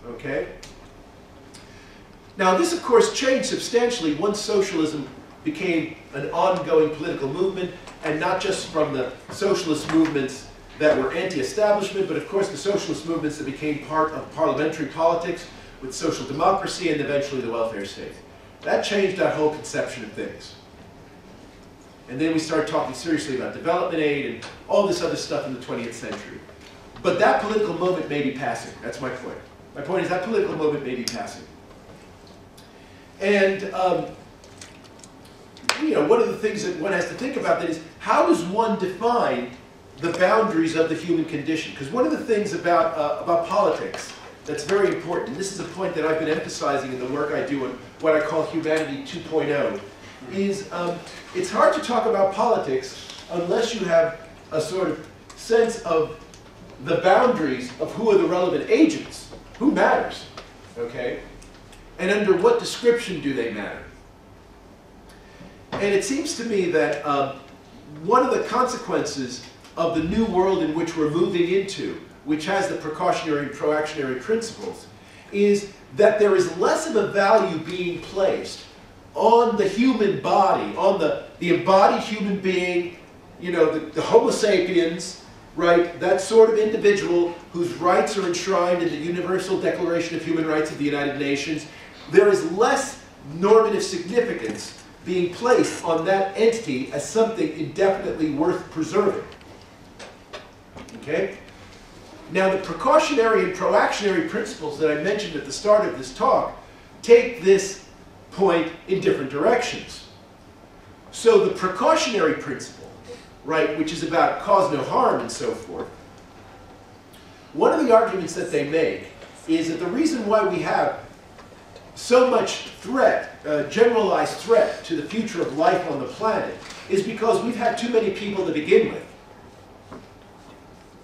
Okay? Now this, of course, changed substantially once socialism became an ongoing political movement, and not just from the socialist movements that were anti-establishment, but of course the socialist movements that became part of parliamentary politics, with social democracy and eventually the welfare state. That changed that whole conception of things. And then we started talking seriously about development aid and all this other stuff in the 20th century. But that political moment may be passing. That's my point. My point is that political moment may be passing. And you know, one of the things that one has to think about then is, how does one define the boundaries of the human condition? Because one of the things about politics that's very important, and this is a point that I've been emphasizing in the work I do on what I call Humanity 2.0, is it's hard to talk about politics unless you have a sort of sense of the boundaries of who are the relevant agents, who matters, okay? And under what description do they matter? And it seems to me that one of the consequences of the new world in which we're moving into, which has the precautionary and proactionary principles, is that there is less of a value being placed on the human body, on the embodied human being, you know, the Homo sapiens, right? That sort of individual whose rights are enshrined in the Universal Declaration of Human Rights of the United Nations. There is less normative significance being placed on that entity as something indefinitely worth preserving. Okay? Now, the precautionary and proactionary principles that I mentioned at the start of this talk take this point in different directions. So the precautionary principle, right, which is about cause no harm and so forth, one of the arguments that they make is that the reason why we have so much threat, generalized threat to the future of life on the planet, is because we've had too many people to begin with,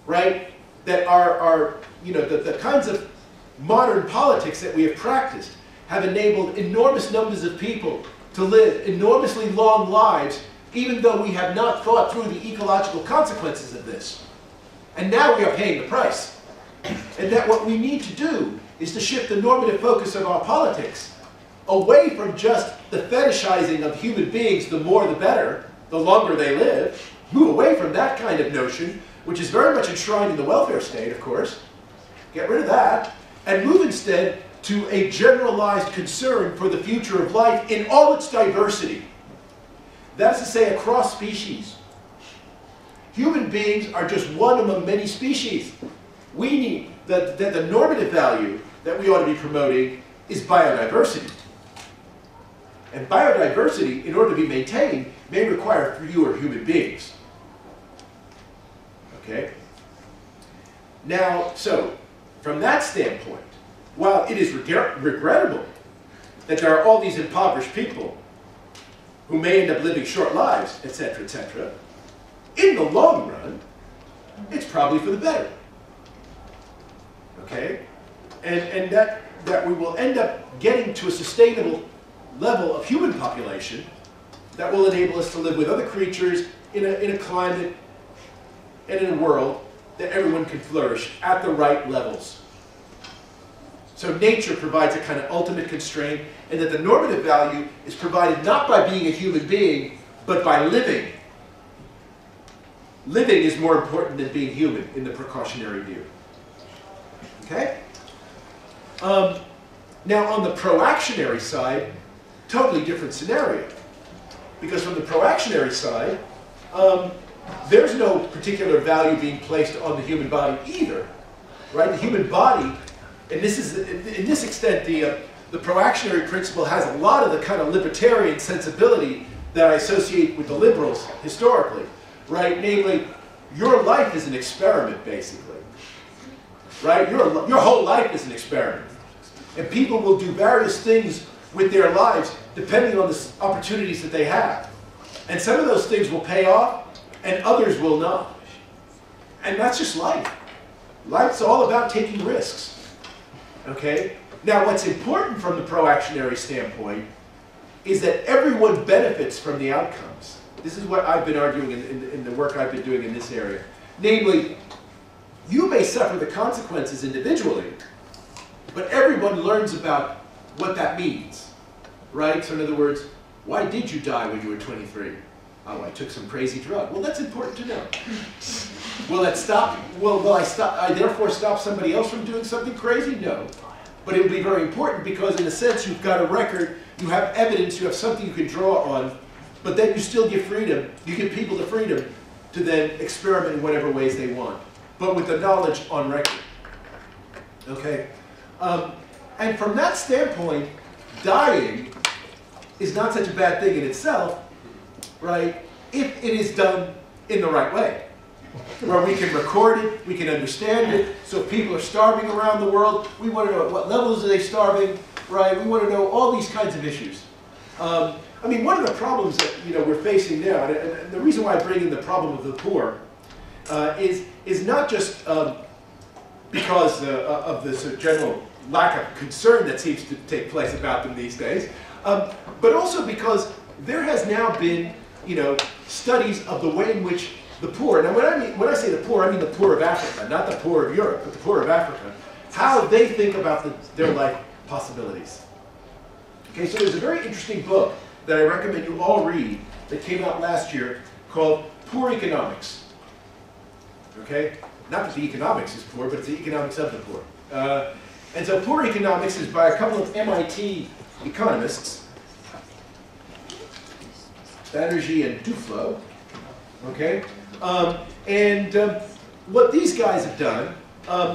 right? That are you know, the kinds of modern politics that we have practiced have enabled enormous numbers of people to live enormously long lives, even though we have not thought through the ecological consequences of this. And now we are paying the price. And that what we need to do is to shift the normative focus of our politics away from just the fetishizing of human beings, the more the better, the longer they live, move away from that kind of notion, which is very much enshrined in the welfare state, of course, get rid of that, and move instead to a generalized concern for the future of life in all its diversity. That's to say, across species. Human beings are just one among many species. We need, the normative value that we ought to be promoting is biodiversity. And biodiversity, in order to be maintained, may require fewer human beings. Okay? Now, so, from that standpoint, while it is regrettable that there are all these impoverished people who may end up living short lives, etc., in the long run, it's probably for the better. Okay? And that we will end up getting to a sustainable level of human population that will enable us to live with other creatures in a climate and in a world that everyone can flourish at the right levels. So nature provides a kind of ultimate constraint, and that the normative value is provided not by being a human being, but by living. Living is more important than being human in the precautionary view. Okay? Now on the proactionary side, totally different scenario. Because from the proactionary side, there's no particular value being placed on the human body either. Right? The human body, and this is, in this extent, the proactionary principle has a lot of the kind of libertarian sensibility that I associate with the liberals historically. Right? Namely, your life is an experiment, basically. Right? Your whole life is an experiment. And people will do various things with their lives depending on the opportunities that they have. And some of those things will pay off, and others will not. And that's just life. Life's all about taking risks. Okay? Now, what's important from the proactionary standpoint is that everyone benefits from the outcomes. This is what I've been arguing in the work I've been doing in this area. Namely, you may suffer the consequences individually, but everyone learns about what that means. Right? So in other words, why did you die when you were 23? Oh, I took some crazy drug. Well, that's important to know. Will that stop? Will I therefore stop somebody else from doing something crazy? No. But it would be very important because, in a sense, you've got a record, you have evidence, you have something you can draw on, but then you still give freedom. You give people the freedom to then experiment in whatever ways they want, but with the knowledge on record. Okay? And from that standpoint, dying is not such a bad thing in itself, right, if it is done in the right way, where we can record it, we can understand it. So if people are starving around the world, we want to know at what levels are they starving, right? We want to know all these kinds of issues. I mean, one of the problems that we're facing now, and the reason why I bring in the problem of the poor, is not just because of this general lack of concern that seems to take place about them these days, but also because there has now been studies of the way in which the poor, now when I say the poor, I mean the poor of Africa, not the poor of Europe, but the poor of Africa, how they think about their life possibilities. Okay, so there's a very interesting book that I recommend you all read that came out last year called Poor Economics. Okay? Not that the economics is poor, but it's the economics of the poor. And so Poor Economics is by a couple of MIT economists, Banerjee and Duflo. Okay? What these guys have done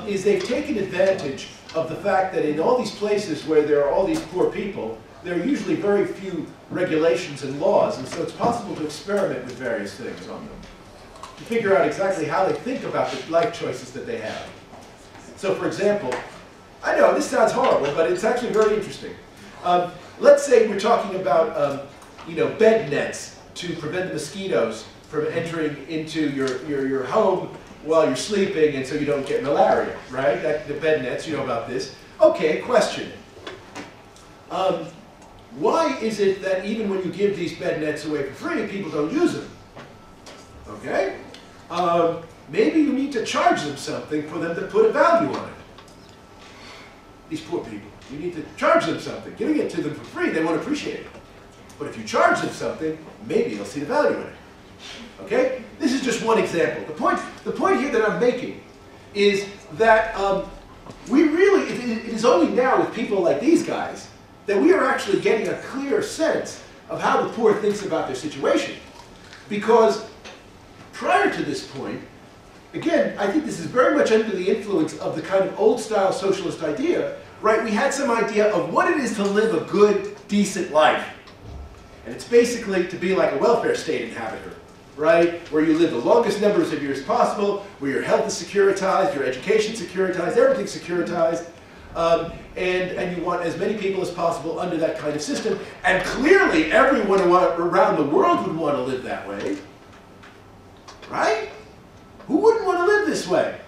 is they've taken advantage of the fact that in all these places where there are all these poor people, there are usually very few regulations and laws, and so it's possible to experiment with various things on them, to figure out exactly how they think about the life choices that they have. So for example, I know this sounds horrible, but it's actually very interesting. Let's say we're talking about bed nets to prevent the mosquitoes from entering into your home while you're sleeping, and so you don't get malaria, right? The bed nets, you know about this. Okay, question. Why is it that even when you give these bed nets away for free, people don't use them? Okay? Maybe you need to charge them something for them to put a value on it. These poor people. You need to charge them something. Giving it to them for free, they won't appreciate it. But if you charge them something, maybe they'll see the value in it. Okay? This is just one example. The point here that I'm making is that we really, it is only now with people like these guys that we are actually getting a clear sense of how the poor thinks about their situation. Because prior to this point, again, I think this is very much under the influence of the kind of old-style socialist idea, right? We had some idea of what it is to live a good, decent life. And it's basically to be like a welfare state inhabitor, right? Where you live the longest numbers of years possible, where your health is securitized, your education securitized, everything's securitized, and you want as many people as possible under that kind of system. And clearly everyone around the world would want to live that way, right? Who wouldn't want to live this way?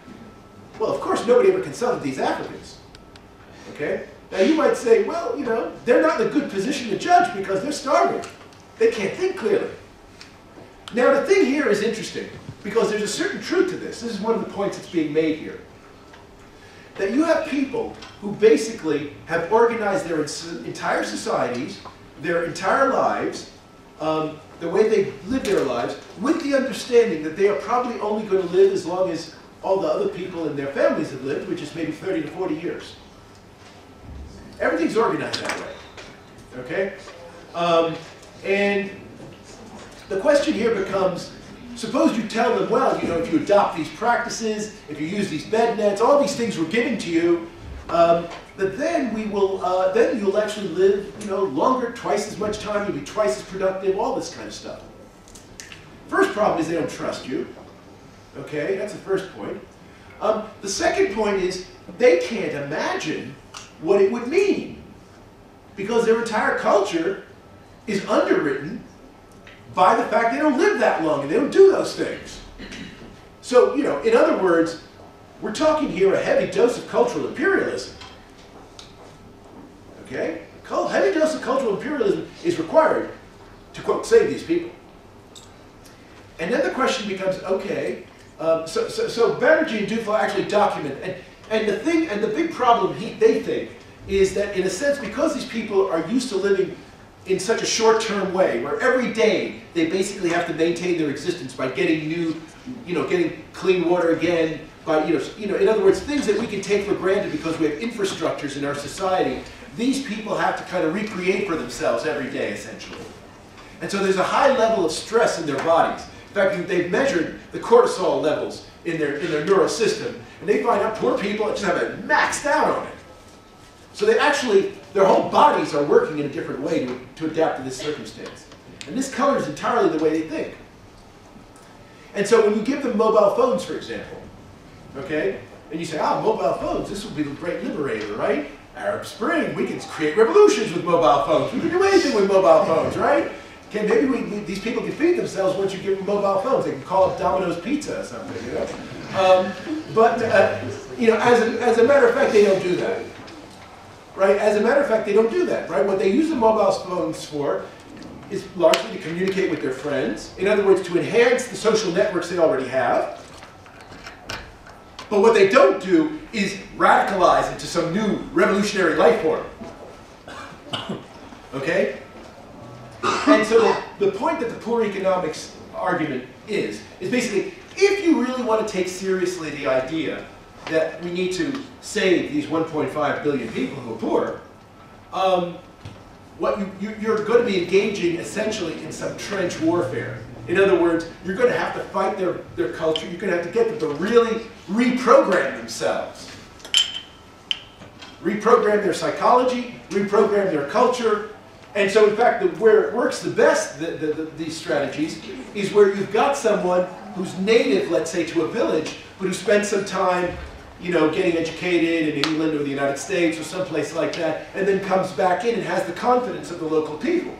Well, of course, nobody ever consulted these Africans, okay? Now you might say, well, they're not in a good position to judge because they're starving. They can't think clearly. Now the thing here is interesting because there's a certain truth to this. This is one of the points that's being made here. That you have people who basically have organized their entire societies, their entire lives, the way they live their lives, with the understanding that they are probably only going to live as long as all the other people in their families have lived, which is maybe 30 to 40 years. Everything's organized that way, okay? And the question here becomes, suppose you tell them, well, if you adopt these practices, if you use these bed nets, all these things we're giving to you, that then then you'll actually live, longer, twice as much time, you'll be twice as productive, all this kind of stuff. First problem is they don't trust you, okay? That's the first point. The second point is they can't imagine what it would mean because their entire culture is underwritten by the fact they don't live that long and they don't do those things. So, in other words, we're talking here a heavy dose of cultural imperialism. Okay? A heavy dose of cultural imperialism is required to, quote, save these people. And then the question becomes, okay, so Banerjee and Duflo actually document, and the big problem they think is that, in a sense, because these people are used to living in such a short-term way, where every day they basically have to maintain their existence by getting getting clean water again, in other words, things that we can take for granted because we have infrastructures in our society, these people have to kind of recreate for themselves every day, essentially. And so there's a high level of stress in their bodies. In fact, they've measured the cortisol levels in their neural system, and they find out poor people just have it maxed out on it. So they actually, their whole bodies are working in a different way to adapt to this circumstance. And this colors entirely the way they think. And so when you give them mobile phones, for example, okay, and you say, mobile phones, this will be the great liberator, right? Arab Spring, we can create revolutions with mobile phones. We can do anything with mobile phones, right? Okay, maybe these people can feed themselves once you give them mobile phones. They can call it Domino's Pizza or something, you know? As a matter of fact, they don't do that. Right? As a matter of fact, they don't do that, right? What they use the mobile phones for is largely to communicate with their friends. In other words, to enhance the social networks they already have. But what they don't do is radicalize into some new revolutionary life form. Okay? And so the point that the poor economics argument is basically, if you really want to take seriously the idea that we need to save these 1.5 billion people who are poor, you're going to be engaging essentially in some trench warfare. In other words, you're going to have to fight their culture. You're going to have to get them to really reprogram themselves. Reprogram their psychology, reprogram their culture. And so in fact, where it works the best, these strategies, is where you've got someone who's native, let's say, to a village, but who spent some time getting educated in England or the United States or someplace like that, and then comes back in and has the confidence of the local people.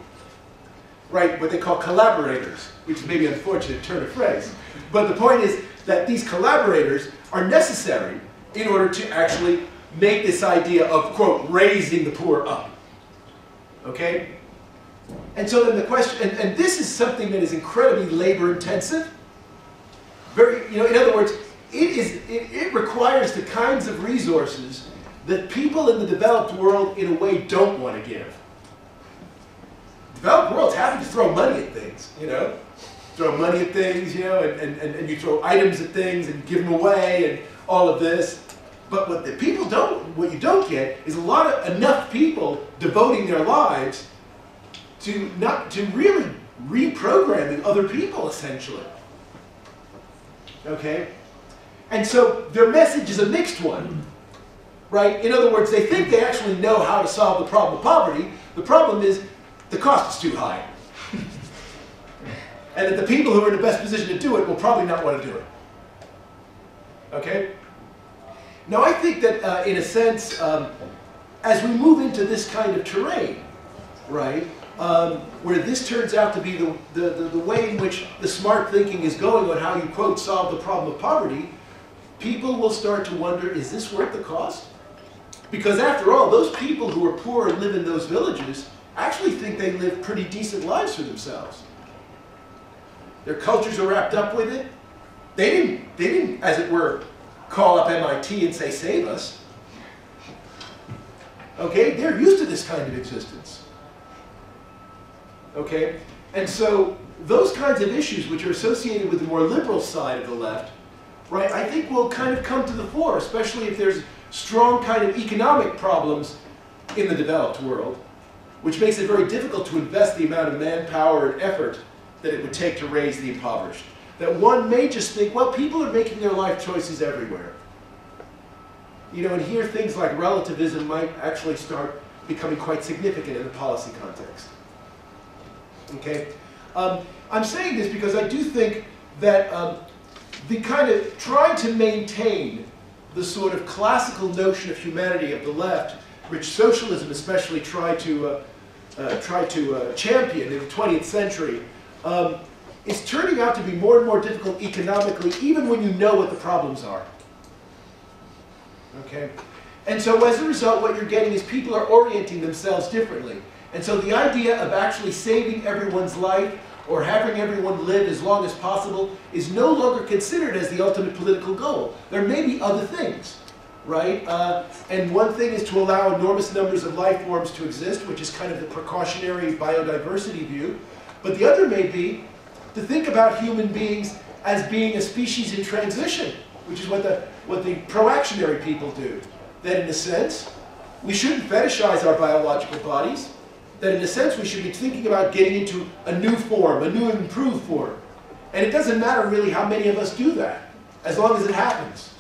Right? What they call collaborators, which is maybe an unfortunate turn of phrase. But the point is that these collaborators are necessary in order to actually make this idea of, quote, raising the poor up. Okay? And so then the question, and this is something that is incredibly labor intensive. In other words, it requires the kinds of resources that people in the developed world, in a way, don't want to give. Developed world's happy to throw money at things, Throw money at things, and you throw items at things and give them away and all of this. But what you don't get is enough people devoting their lives to really reprogramming other people, essentially. Okay? And so their message is a mixed one, right? In other words, they think they actually know how to solve the problem of poverty. The problem is the cost is too high. And that the people who are in the best position to do it will probably not want to do it. Okay? Now I think that in a sense, as we move into this kind of terrain, right, where this turns out to be the way in which the smart thinking is going on how you, quote, solve the problem of poverty, people will start to wonder, is this worth the cost? Because after all, those people who are poor and live in those villages actually think they live pretty decent lives for themselves. Their cultures are wrapped up with it. They didn't, as it were, call up MIT and say, save us. Okay, they're used to this kind of existence. Okay, and so those kinds of issues which are associated with the more liberal side of the left, right, I think will kind of come to the fore, especially if there's strong kind of economic problems in the developed world, which makes it very difficult to invest the amount of manpower and effort that it would take to raise the impoverished. That one may just think, well, people are making their life choices everywhere. And here things like relativism might actually start becoming quite significant in the policy context. Okay? I'm saying this because I do think that the kind of trying to maintain the sort of classical notion of humanity of the left, which socialism especially tried to champion in the 20th century, is turning out to be more and more difficult economically, even when you know what the problems are. Okay? And so as a result, what you're getting is people are orienting themselves differently. And so the idea of actually saving everyone's life or having everyone live as long as possible is no longer considered as the ultimate political goal. There may be other things, right? And one thing is to allow enormous numbers of life forms to exist, which is kind of the precautionary biodiversity view. But the other may be to think about human beings as being a species in transition, which is what what the proactionary people do. That in a sense, we shouldn't fetishize our biological bodies. That in a sense, we should be thinking about getting into a new form, a new and improved form. And it doesn't matter really how many of us do that, as long as it happens.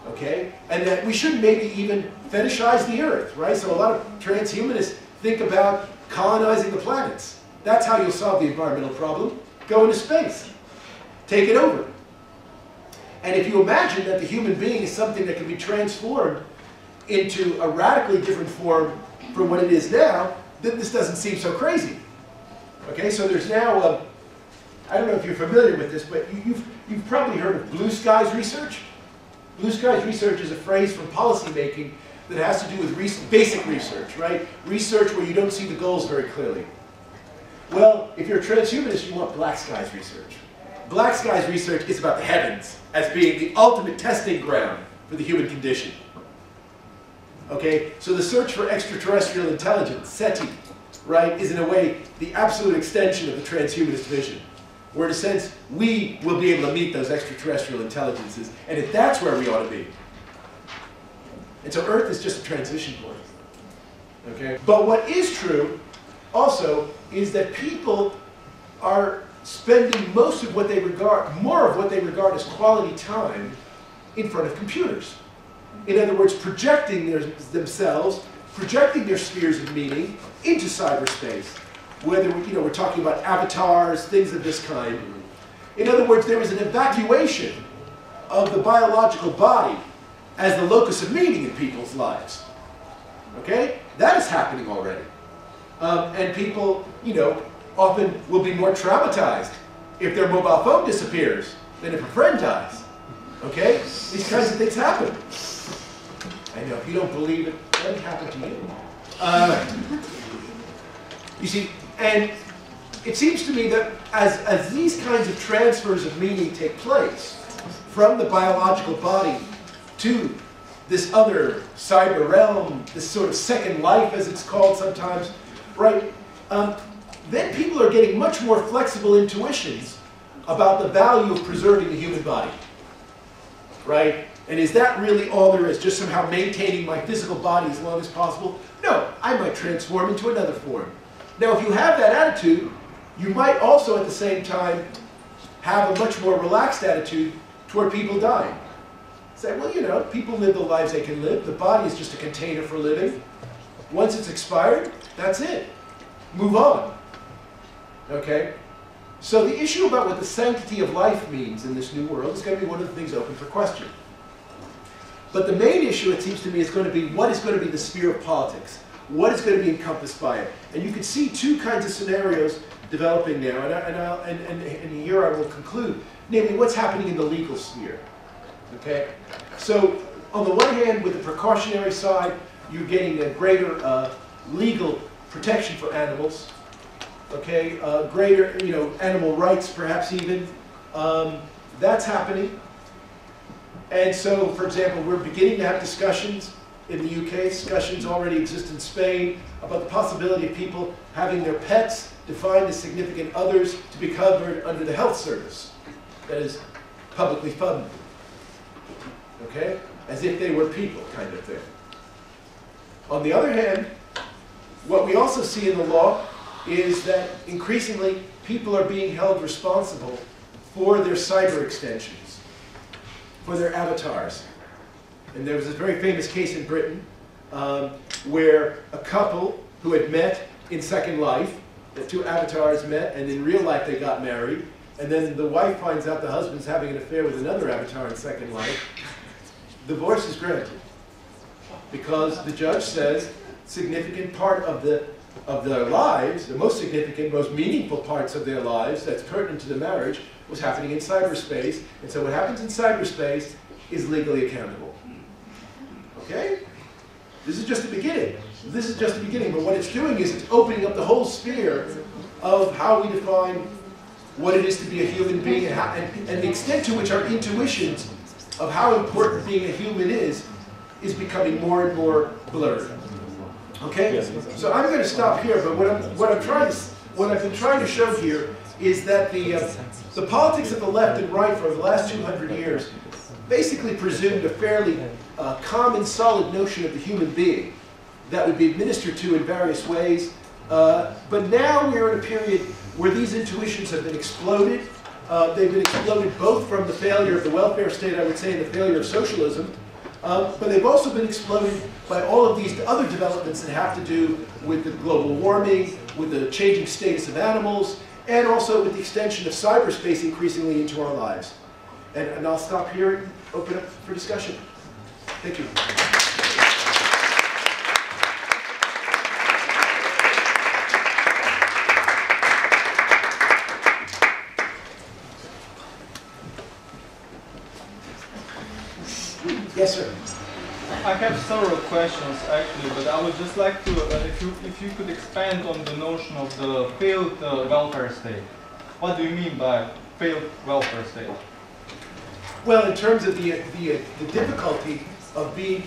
Okay? And that we shouldn't maybe even fetishize the Earth, right? So a lot of transhumanists think about colonizing the planets. That's how you'll solve the environmental problem. Go into space. Take it over. And if you imagine that the human being is something that can be transformed into a radically different form from what it is now, then this doesn't seem so crazy. Okay, so there's now, I don't know if you're familiar with this, but you've probably heard of blue skies research. Blue skies research is a phrase from policy making that has to do with basic research, right? Research where you don't see the goals very clearly. Well, if you're a transhumanist, you want black skies research. Black skies research is about the heavens as being the ultimate testing ground for the human condition. Okay, so the search for extraterrestrial intelligence, SETI, right, is in a way the absolute extension of the transhumanist vision. Where in a sense, we will be able to meet those extraterrestrial intelligences, and if that's where we ought to be. And so Earth is just a transition point. Okay? But what is true, also, is that people are spending most of what they regard, more of what they regard as quality time in front of computers. In other words, projecting themselves, projecting their spheres of meaning into cyberspace. Whether we're talking about avatars, things of this kind. In other words, there is an evacuation of the biological body as the locus of meaning in people's lives. Okay? That is happening already. And people, often will be more traumatized if their mobile phone disappears than if a friend dies. Okay? These kinds of things happen. I know, if you don't believe it, let it happen to you. You see, and it seems to me that as these kinds of transfers of meaning take place from the biological body to this other cyber realm, this sort of second life as it's called sometimes, right, then people are getting much more flexible intuitions about the value of preserving the human body, right? And is that really all there is, just somehow maintaining my physical body as long as possible? No, I might transform into another form. Now, if you have that attitude, you might also at the same time have a much more relaxed attitude toward people dying. Say, well, people live the lives they can live. The body is just a container for living. Once it's expired, that's it. Move on. Okay? So the issue about what the sanctity of life means in this new world is going to be one of the things open for question. But the main issue, it seems to me, is going to be what is going to be the sphere of politics. What is going to be encompassed by it? And you can see two kinds of scenarios developing now, and here I will conclude. Namely, what's happening in the legal sphere. Okay? So, on the one hand, with the precautionary side, you're getting a greater legal protection for animals. Okay? Greater, animal rights, perhaps even. That's happening. And so, for example, we're beginning to have discussions in the UK, discussions already exist in Spain, about the possibility of people having their pets defined as significant others to be covered under the health service. That is, publicly funded. Okay? As if they were people, kind of thing. On the other hand, what we also see in the law is that increasingly people are being held responsible for their cyber extensions, for their avatars. And there was this very famous case in Britain where a couple who had met in Second Life, the two avatars met, and in real life they got married, and then the wife finds out the husband's having an affair with another avatar in Second Life. Divorce is granted because the judge says significant part of their lives, the most significant, most meaningful parts of their lives that's pertinent to the marriage was happening in cyberspace, and so what happens in cyberspace is legally accountable. Okay? This is just the beginning. This is just the beginning, but what it's doing is it's opening up the whole sphere of how we define what it is to be a human being and the extent to which our intuitions of how important being a human is becoming more and more blurred. Okay? So I'm going to stop here, but what I've been trying to show here is that the politics of the left and right for the last 200 years basically presumed a fairly common, solid notion of the human being that would be administered to in various ways. But now we're in a period where these intuitions have been exploded. They've been exploded both from the failure of the welfare state, I would say, and the failure of socialism. But they've also been exploded by all of these other developments that have to do with the global warming, with the changing status of animals, and also with the extension of cyberspace increasingly into our lives. And I'll stop here and open up for discussion. Thank you. Yes, sir. I have several questions actually, but I would just like to, if you could expand on the notion of the failed welfare state. What do you mean by failed welfare state? Well, in terms of the difficulty of being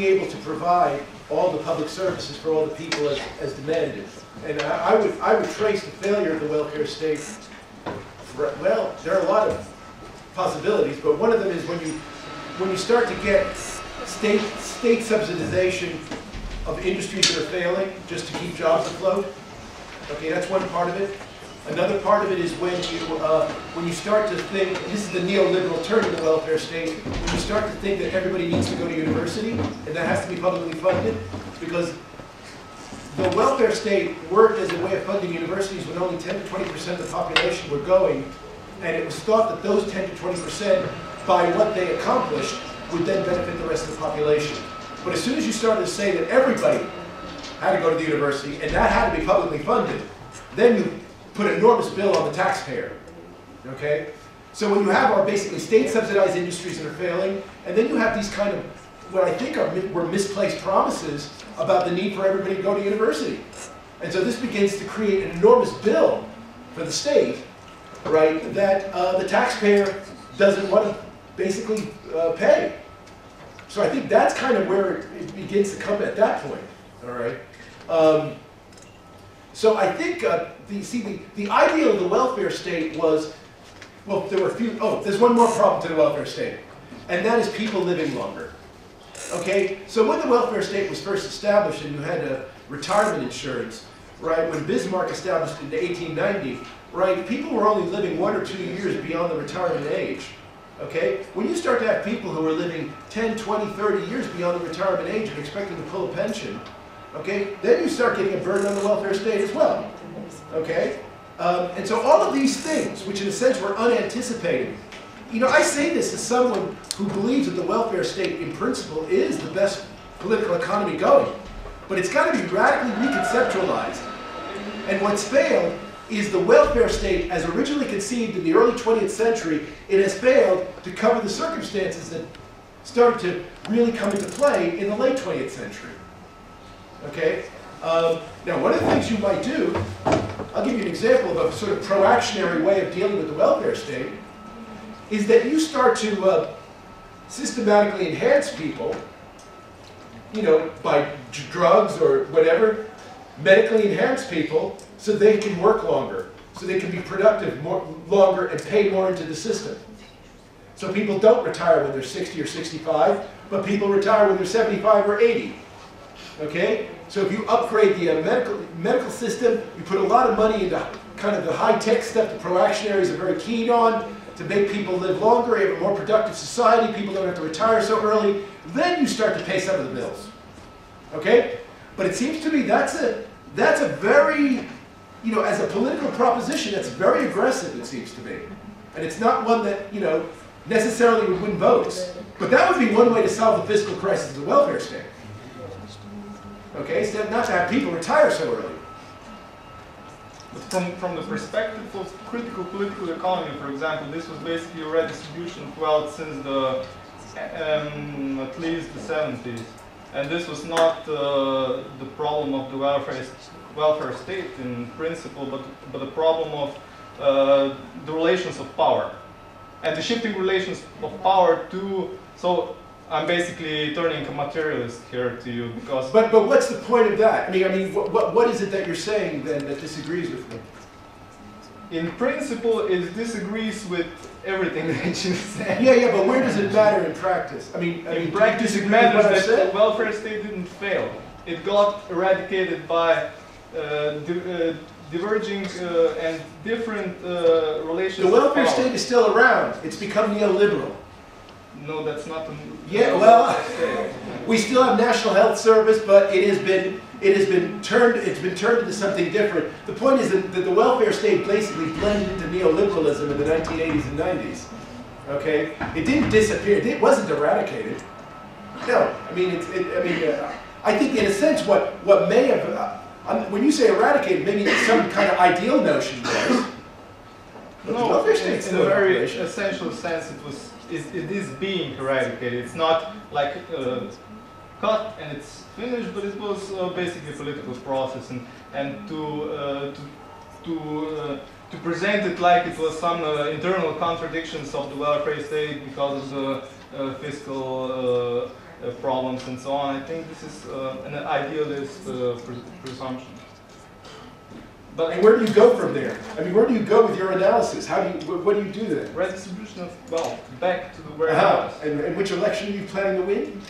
able to provide all the public services for all the people as demanded, and I would trace the failure of the welfare state. Well, there are a lot of possibilities, but one of them is when you start to get state subsidization of industries that are failing just to keep jobs afloat. Okay, that's one part of it. Another part of it is when you start to think, and this is the neoliberal turn in the welfare state, when you start to think that everybody needs to go to university, and that has to be publicly funded, because the welfare state worked as a way of funding universities when only 10 to 20% of the population were going, and it was thought that those 10 to 20%, by what they accomplished, would then benefit the rest of the population. But as soon as you started to say that everybody had to go to the university, and that had to be publicly funded, then you put an enormous bill on the taxpayer. Okay? So when you have our basically state-subsidized industries that are failing, and then you have these kind of, what I think were misplaced promises about the need for everybody to go to university. And so this begins to create an enormous bill for the state, right, that the taxpayer doesn't want to basically pay. So I think that's kind of where it begins to come at that point, all right? So I think, the ideal of the welfare state was, well, there were a few, there's one more problem to the welfare state, and that is people living longer. Okay, so when the welfare state was first established and you had a retirement insurance, right, when Bismarck established it in 1890, right, people were only living 1 or 2 years beyond the retirement age. Okay, when you start to have people who are living 10, 20, 30 years beyond the retirement age and expecting to pull a pension, okay, then you start getting a burden on the welfare state as well. Okay, and so all of these things, which in a sense were unanticipated, you know, I say this as someone who believes that the welfare state in principle is the best political economy going, but it's got to be radically reconceptualized. And what's failed is the welfare state as originally conceived in the early 20th century. It has failed to cover the circumstances that started to really come into play in the late 20th century. Okay? Now, one of the things you might do, I'll give you an example of a sort of proactionary way of dealing with the welfare state, is that you start to systematically enhance people, you know, by drugs or whatever, medically enhance people so they can work longer, so they can be productive longer and pay more into the system. So people don't retire when they're 60 or 65, but people retire when they're 75 or 80. Okay? So if you upgrade the medical system, you put a lot of money into kind of the high-tech stuff the proactionaries are very keen on, to make people live longer, you have a more productive society, people don't have to retire so early, then you start to pay some of the bills. Okay? But it seems to me that's a very, you know, as a political proposition, that's very aggressive, it seems to me. And it's not one that, you know, necessarily would win votes. But that would be one way to solve the fiscal crisis of the welfare state. Okay? So not to have people retire so early. From the perspective of critical political economy, for example, this was basically a redistribution of wealth since the at least the 70s. And this was not the problem of the welfare state in principle, but the problem of the relations of power. And the shifting relations of power to, so I'm basically turning a materialist here to you because... But what's the point of that? I mean, what is it that you're saying then that disagrees with me? In principle, it disagrees with everything that you said. Yeah, but where does it matter in practice? I mean, In practice, it matters that the welfare state didn't fail. It got eradicated by diverging and different relations. The welfare state is still around. It's become neoliberal. No, that's not. Yeah, well, we still have National Health Service, but it has been turned into something different. The point is that the welfare state basically blended into neoliberalism in the 1980s and 90s. Okay, it didn't disappear. It wasn't eradicated. No, I mean, I think in a sense what may have when you say eradicated, maybe some kind of ideal notion was. No, in a very essential sense, it is being eradicated. It's not like cut and it's finished, but it was basically a political process, and to present it like it was some internal contradictions of the welfare state because of the fiscal problems and so on. I think this is an idealist presumption. But and where do you go from there? I mean, where do you go with your analysis? What do you do then? Redistribution of wealth back to where it was. And which election are you planning to win?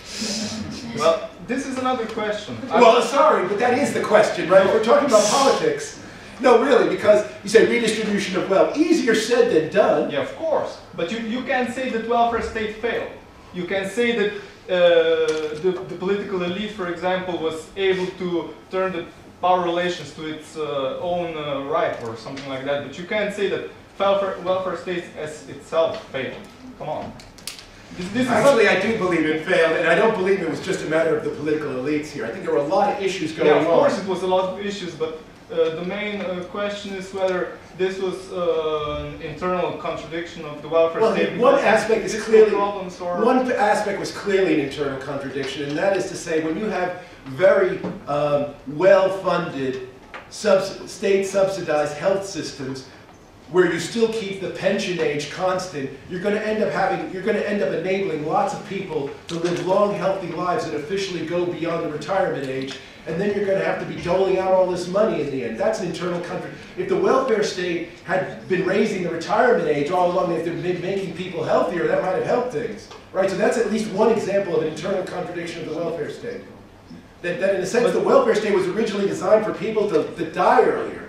Well, this is another question. Well, sorry, but that is the question, right? If we're talking about politics. No, really, because you say redistribution of wealth. Easier said than done. Yeah, of course. But you can't say that welfare state failed. You can say that the political elite, for example, was able to turn the power relations to its own right or something like that. But you can't say that welfare state as itself failed. Come on. Actually, I do believe it failed, and I don't believe it was just a matter of the political elites here. I think there were a lot of issues going on. Yeah, of course it was a lot of issues, but the main question is whether this was an internal contradiction of the welfare state. One aspect is clearly one aspect was clearly an internal contradiction, and that is to say, when you have very well-funded, state-subsidized health systems, where you still keep the pension age constant, you're going to end up enabling lots of people to live long, healthy lives that officially go beyond the retirement age. And then you're going to have to be doling out all this money in the end. That's an internal contradiction. If the welfare state had been raising the retirement age all along, if they've been making people healthier, that might have helped things, right? So that's at least one example of an internal contradiction of the welfare state. That in a sense, the welfare state was originally designed for people to die earlier.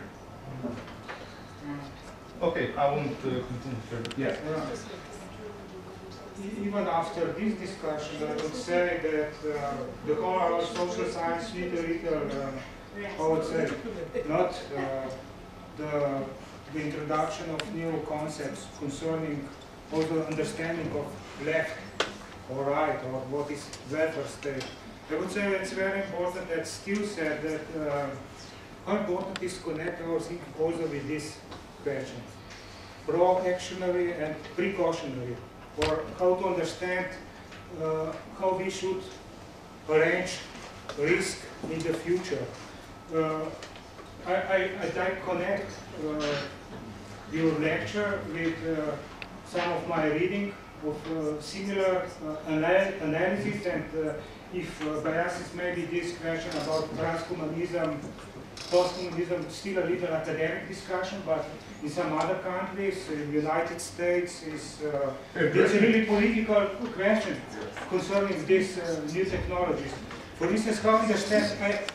Okay, I won't continue further. Yeah. Even after this discussion, I would say that the whole social science need a little, I would say, not the introduction of new concepts concerning also understanding of left or right or what is welfare state. I would say it's very important that Steve said that how important is connect our thinking also with these questions, proactionary and precautionary, or how to understand how we should arrange risk in the future. I connect your lecture with some of my reading of similar analysis, and if biases maybe this question about transhumanism, posthumanism, still a little academic discussion, but in some other countries, in the United States, it's a really political question concerning these new technologies. For instance, how to understand,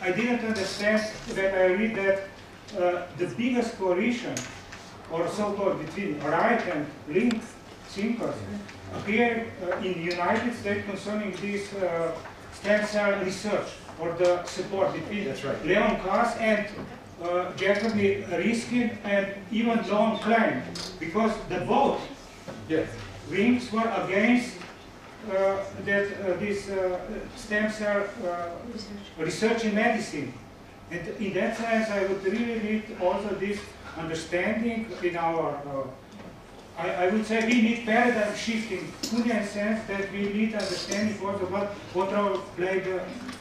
I didn't understand that I read that the biggest coalition, or so-called between right and left thinkers, appear in the United States concerning this stem cell research, or the support between Leon Kass and Jacoby Riskin and even Don Klein, because the both wings were against this stem cell research in medicine. And in that sense, I would really need also this understanding in our I would say we need paradigm shifting in the sense that we need understanding also what role play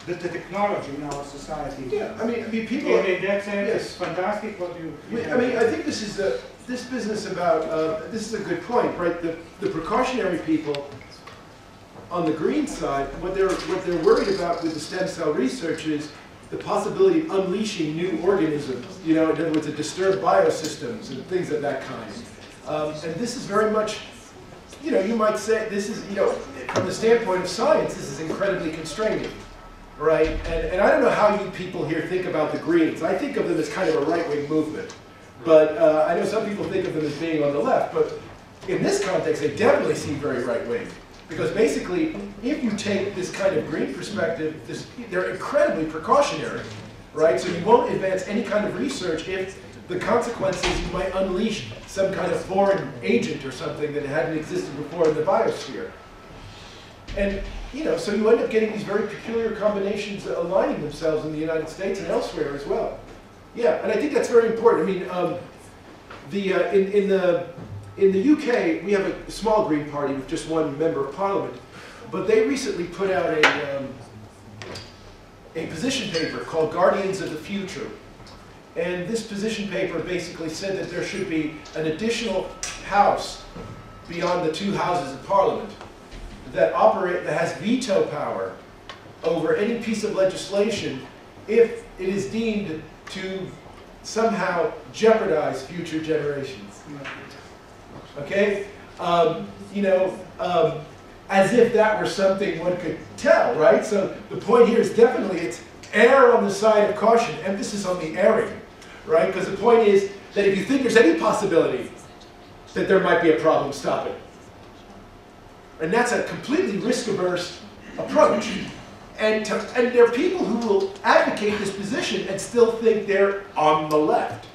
the technology in our society. Yeah, I mean people. In that sense, it's fantastic what you. I mean, I think this is this business about this is a good point, right? The precautionary people on the green side, what they're worried about with the stem cell research is the possibility of unleashing new organisms. You know, in other words, the disturbed biosystems and things of that kind. And this is very much you know, you might say this is, you know, from the standpoint of science, this is incredibly constraining, right? And I don't know how you people here think about the Greens. I think of them as kind of a right-wing movement. But I know some people think of them as being on the left. But in this context, they definitely seem very right-wing. Because basically, if you take this kind of Green perspective, they're incredibly precautionary, right? So you won't advance any kind of research if the consequences, you might unleash some kind of foreign agent or something that hadn't existed before in the biosphere. And, you know, so you end up getting these very peculiar combinations aligning themselves in the United States and elsewhere as well. Yeah, and I think that's very important. I mean, in the UK, we have a small Green Party with just one member of Parliament, but they recently put out a position paper called Guardians of the Future. And this position paper basically said that there should be an additional house beyond the 2 houses of Parliament that has veto power over any piece of legislation if it is deemed to somehow jeopardize future generations. Okay? You know, as if that were something one could tell, right? So the point here is definitely it's err on the side of caution, emphasis on the erring, right? Because the point is that if you think there's any possibility that there might be a problem, stop it. And that's a completely risk-averse approach. And there are people who will advocate this position and still think they're on the left.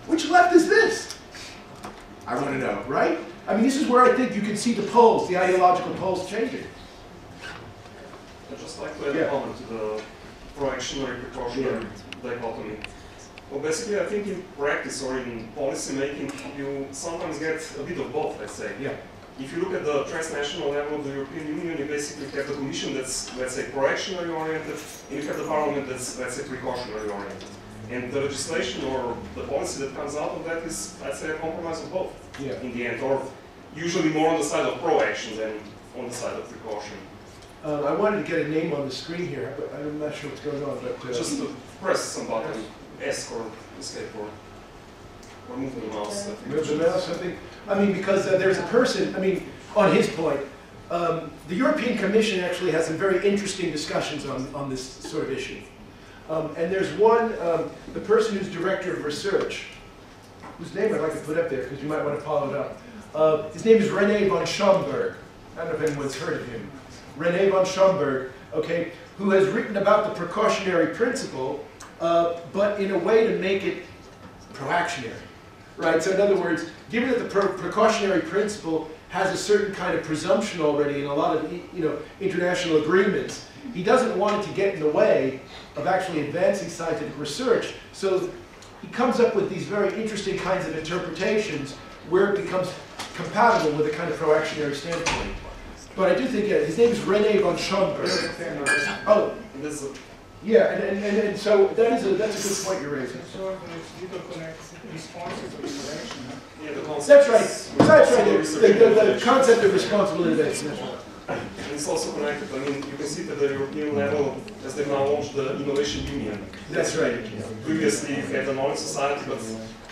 Which left is this? I want to know, right? I mean, this is where I think you can see the polls, the ideological polls changing. I'd just like to add a comment to the proactionary, precautionary dichotomy. Well, basically, I think in practice or in policy making, you sometimes get a bit of both, let's say. Yeah. If you look at the transnational level of the European Union, you basically have the Commission that's, let's say, proactionary oriented, and you have the Parliament that's, let's say, precautionary oriented. And the legislation or the policy that comes out of that is, I'd say, a compromise of both in the end, or usually more on the side of pro-action than on the side of precaution. I wanted to get a name on the screen here, but I'm not sure what's going on. But just to press some button, ESC or escape or move the mouse. Move the mouse, I think. I mean, because there's a person, I mean, on his point, the European Commission actually has some very interesting discussions on this sort of issue. And there's one, the person who's director of research, whose name I'd like to put up there because you might want to follow it up. His name is René von Schomburg. I don't know if anyone's heard of him. René von Schomburg, okay, who has written about the precautionary principle, but in a way to make it proactionary, right? So in other words, given that the precautionary principle has a certain kind of presumption already in a lot of international agreements, he doesn't want it to get in the way of actually advancing scientific research. So he comes up with these very interesting kinds of interpretations where it becomes compatible with a kind of proactionary standpoint. But I do think, yeah, his name is René von Schomburg. Oh, yeah, and so that's a good point you're raising. So it connects responses with innovation. Yeah, the concept. That's right. That's right. The concept of responsible innovation. That's right. And it's also connected. I mean, you can see that at the European level, as they've now launched the Innovation Union. That's right. Previously, you had the Knowledge Society, but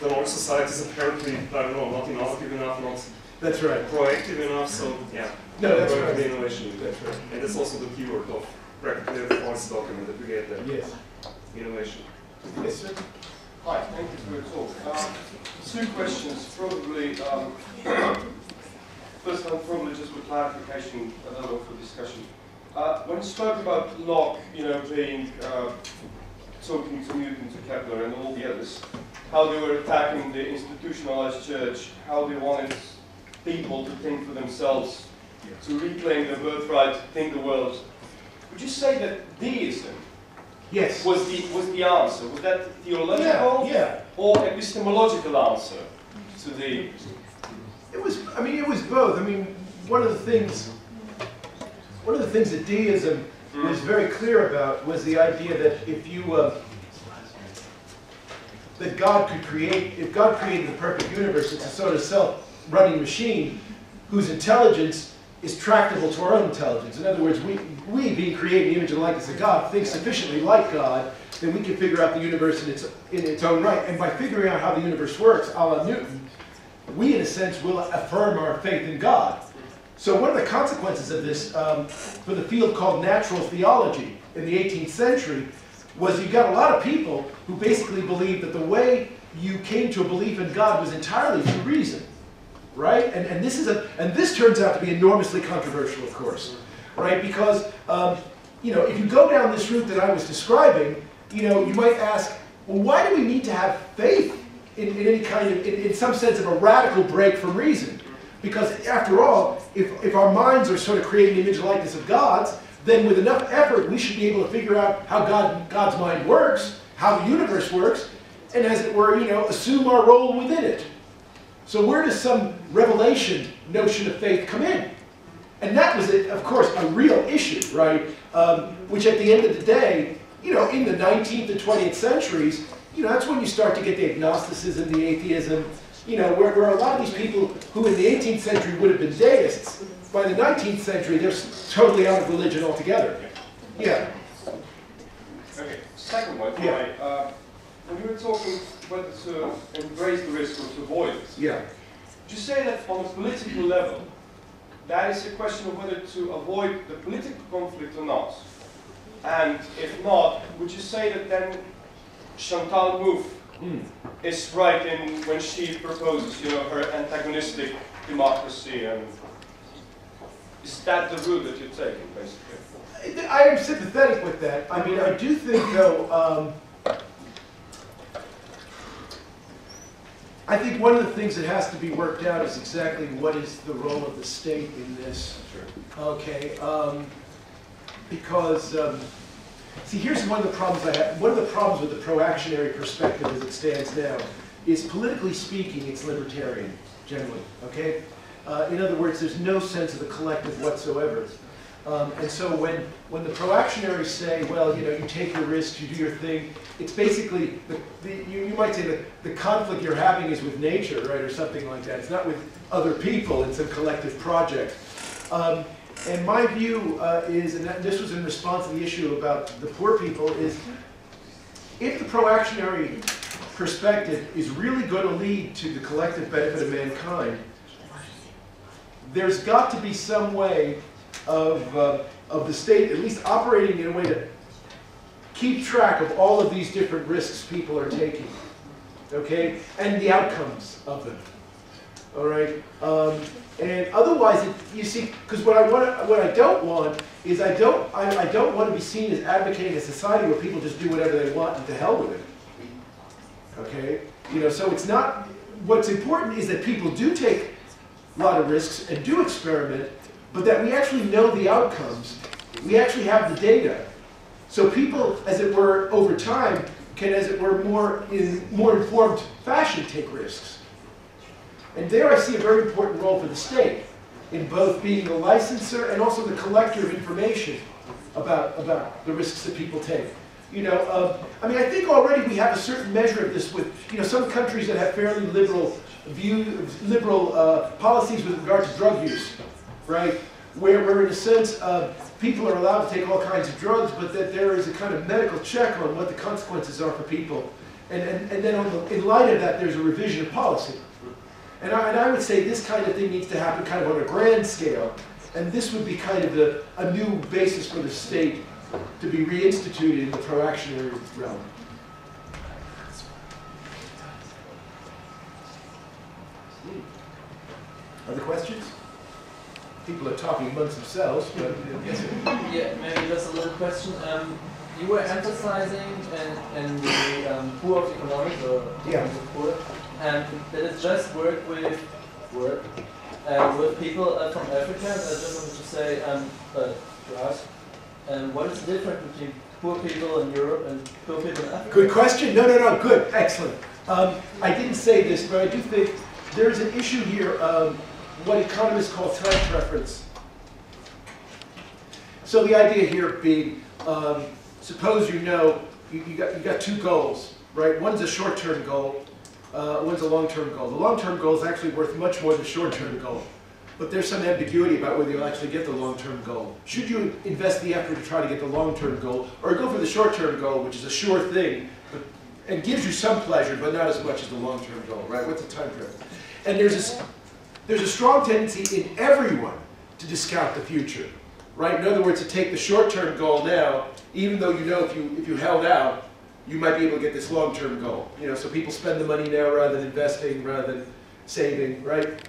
the Knowledge Society is apparently, I don't know, not innovative enough, not that's right. proactive enough. So yeah, no, that's right. right. The Innovation Union. That's right. And that's also the keyword of practically every policy document that we get there. Yes. Innovation. Yes, sir. Hi, thank you for your talk. Two questions, probably. First one, probably just for clarification, another one for discussion. When you spoke about Locke, being talking to Newton, to Kepler, and all the others, how they were attacking the institutionalized church, how they wanted people to think for themselves, to reclaim their birthright, to think the world. Would you say that deism was the answer? Was that theological or epistemological answer to the? It was. I mean, it was both. I mean, one of the things that deism was very clear about was the idea that if you that God could create, if God created the perfect universe, it's a sort of self-running machine whose intelligence is tractable to our own intelligence. In other words, we being created in the image and likeness of God, think sufficiently like God, then we can figure out the universe in its own right. And by figuring out how the universe works, a la Newton, we in a sense will affirm our faith in God. So one of the consequences of this for the field called natural theology in the 18th century was you got a lot of people who basically believed that the way you came to a belief in God was entirely through reason, right? And this turns out to be enormously controversial, of course, right? Because you know, if you go down this route that I was describing, you know, you might ask, well, why do we need to have faith in any kind of, in some sense of a radical break from reason? Because after all, if our minds are sort of creating the image and likeness of God's, then with enough effort, we should be able to figure out how God's mind works, how the universe works, and as it were, you know, assume our role within it. So where does some revelation notion of faith come in? And that was, of course, a real issue, right? Which at the end of the day, you know, in the 19th and 20th centuries, you know, that's when you start to get the agnosticism, the atheism, you know, where a lot of these people who in the 18th century would have been deists, by the 19th century, they're totally out of religion altogether. Yeah. Okay, second one. Yeah. When you were talking whether to embrace the risk or to avoid it, Yeah. would you say that on a political level, that is a question of whether to avoid the political conflict or not? And if not, would you say that then Chantal Mouffe is right in when she proposes, you know, her antagonistic democracy, and is that the route that you're taking, basically? I am sympathetic with that. I mean, I do think, though, I think one of the things that has to be worked out is exactly what is the role of the state in this. Sure. Okay, because, see, here's one of the problems I have. One of the problems with the proactionary perspective as it stands now is, politically speaking, it's libertarian, generally, okay? In other words, there's no sense of the collective whatsoever. And so when the proactionaries say, well, you know, you take your risks, you do your thing, it's basically, you might say that the conflict you're having is with nature, right, or something like that. It's not with other people in some collective project. And my view is, and this was in response to the issue about the poor people, is if the proactionary perspective is really going to lead to the collective benefit of mankind, there's got to be some way of the state at least operating in a way to keep track of all of these different risks people are taking, okay, and the outcomes of them. All right, and otherwise, you see, because what I don't want is I don't want to be seen as advocating a society where people just do whatever they want and to hell with it. Okay, you know, so it's not. What's important is that people do take a lot of risks and do experiment, but that we actually know the outcomes. We actually have the data. So people, as it were, over time, can, as it were, more informed fashion take risks. And there I see a very important role for the state in both being the licensor and also the collector of information about the risks that people take. You know, I mean, I think already we have a certain measure of this with, you know, some countries that have fairly liberal policies with regard to drug use, right? Where in a sense, people are allowed to take all kinds of drugs, but that there is a kind of medical check on what the consequences are for people. And then in light of that, there's a revision of policy. And I would say this kind of thing needs to happen kind of on a grand scale. And this would be kind of a new basis for the state to be reinstituted in the proactionary realm. Other questions? People are talking amongst themselves, but yes. Yeah, maybe just a little question. You were emphasizing in the poor of economics, or yeah, poor, that it just work with people from Africa. I just wanted to say to ask, what is the difference between poor people in Europe and poor people in Africa? Good question. No, good, excellent. I didn't say this, but I do think there's an issue here of what economists call time preference. So the idea here being, suppose you know you got two goals, right? One's a short-term goal, one's a long-term goal. The long-term goal is actually worth much more than the short-term goal. But there's some ambiguity about whether you'll actually get the long-term goal. Should you invest the effort to try to get the long-term goal, or go for the short-term goal, which is a sure thing, and gives you some pleasure, but not as much as the long-term goal, right? What's the time preference? And there's a strong tendency in everyone to discount the future, right? In other words, to take the short-term goal now, even though you know if you held out, you might be able to get this long-term goal. You know, so people spend the money now rather than investing, rather than saving, right?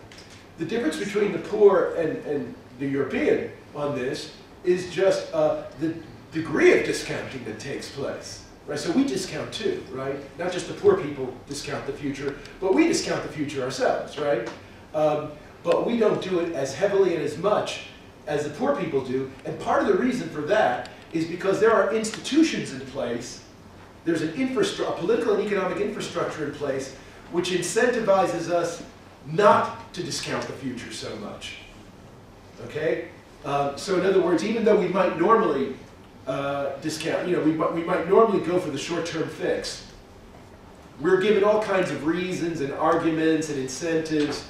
The difference between the poor and the European on this is just the degree of discounting that takes place, right? So we discount too, right? Not just the poor people discount the future, but we discount the future ourselves, right? But we don't do it as heavily and as much as the poor people do. And part of the reason for that is because there are institutions in place. There's a political and economic infrastructure in place which incentivizes us not to discount the future so much. Okay? So in other words, even though we might normally discount, you know, we might normally go for the short-term fix, we're given all kinds of reasons and arguments and incentives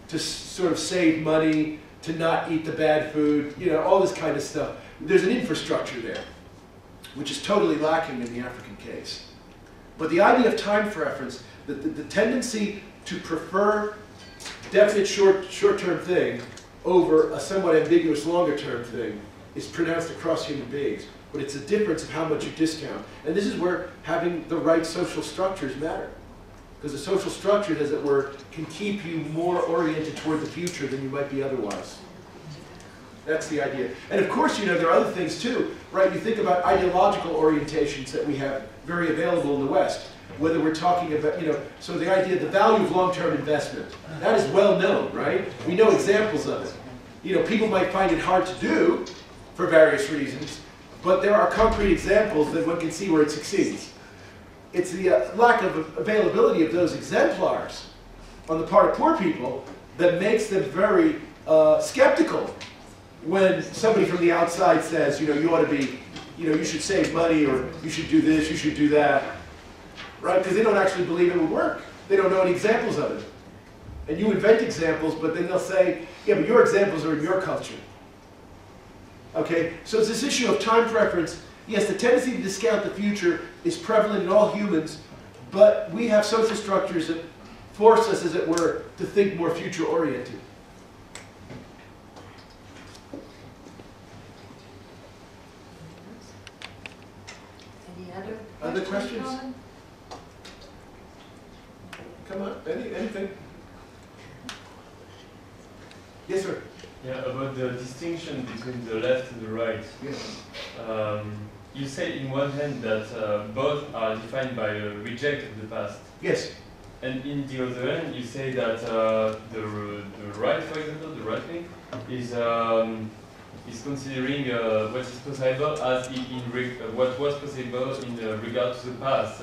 to sort of save money, to not eat the bad food, you know, all this kind of stuff. There's an infrastructure there, which is totally lacking in the African case. But the idea of time preference, the tendency to prefer definite short-term thing over a somewhat ambiguous longer-term thing is pronounced across human beings. But it's a difference of how much you discount. And this is where having the right social structures matter. Because the social structures, as it were, can keep you more oriented toward the future than you might be otherwise. That's the idea. And of course, you know, there are other things too, right? You think about ideological orientations that we have very available in the West. Whether we're talking about, you know, so the idea, the value of long-term investment, that is well known, right? We know examples of it. You know, people might find it hard to do for various reasons, but there are concrete examples that one can see where it succeeds. It's the lack of availability of those exemplars on the part of poor people that makes them very skeptical when somebody from the outside says, you know, you ought to be, you know, you should save money, or you should do this, you should do that, right? Because they don't actually believe it would work. They don't know any examples of it. And you invent examples, but then they'll say, yeah, but your examples are in your culture. Okay, so it's this issue of time preference. Yes, the tendency to discount the future is prevalent in all humans, but we have social structures that force us, as it were, to think more future-oriented. Any other questions? Come on, anything? Yes, sir. Yeah, about the distinction between the left and the right. Yes. You say in one hand that both are defined by a reject of the past. Yes. And in the other hand, you say that the right, for example, the right wing, is considering what is possible as what was possible in regard to the past,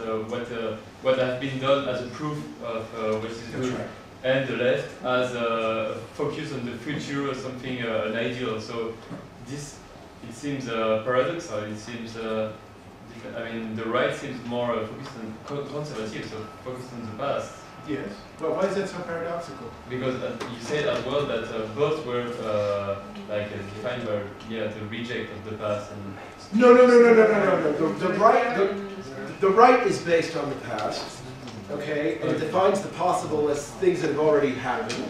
what has been done as a proof of what is good. Right. And the left as a focus on the future or something, an ideal. So this, it seems paradoxal. It seems, I mean, the right seems more focused on conservative, so focused on the past. Yes. But why is that so paradoxical? Because you said as well that both were defined by the reject of the past. And No. The right is based on the past. Okay, and it defines the possible as things that have already happened.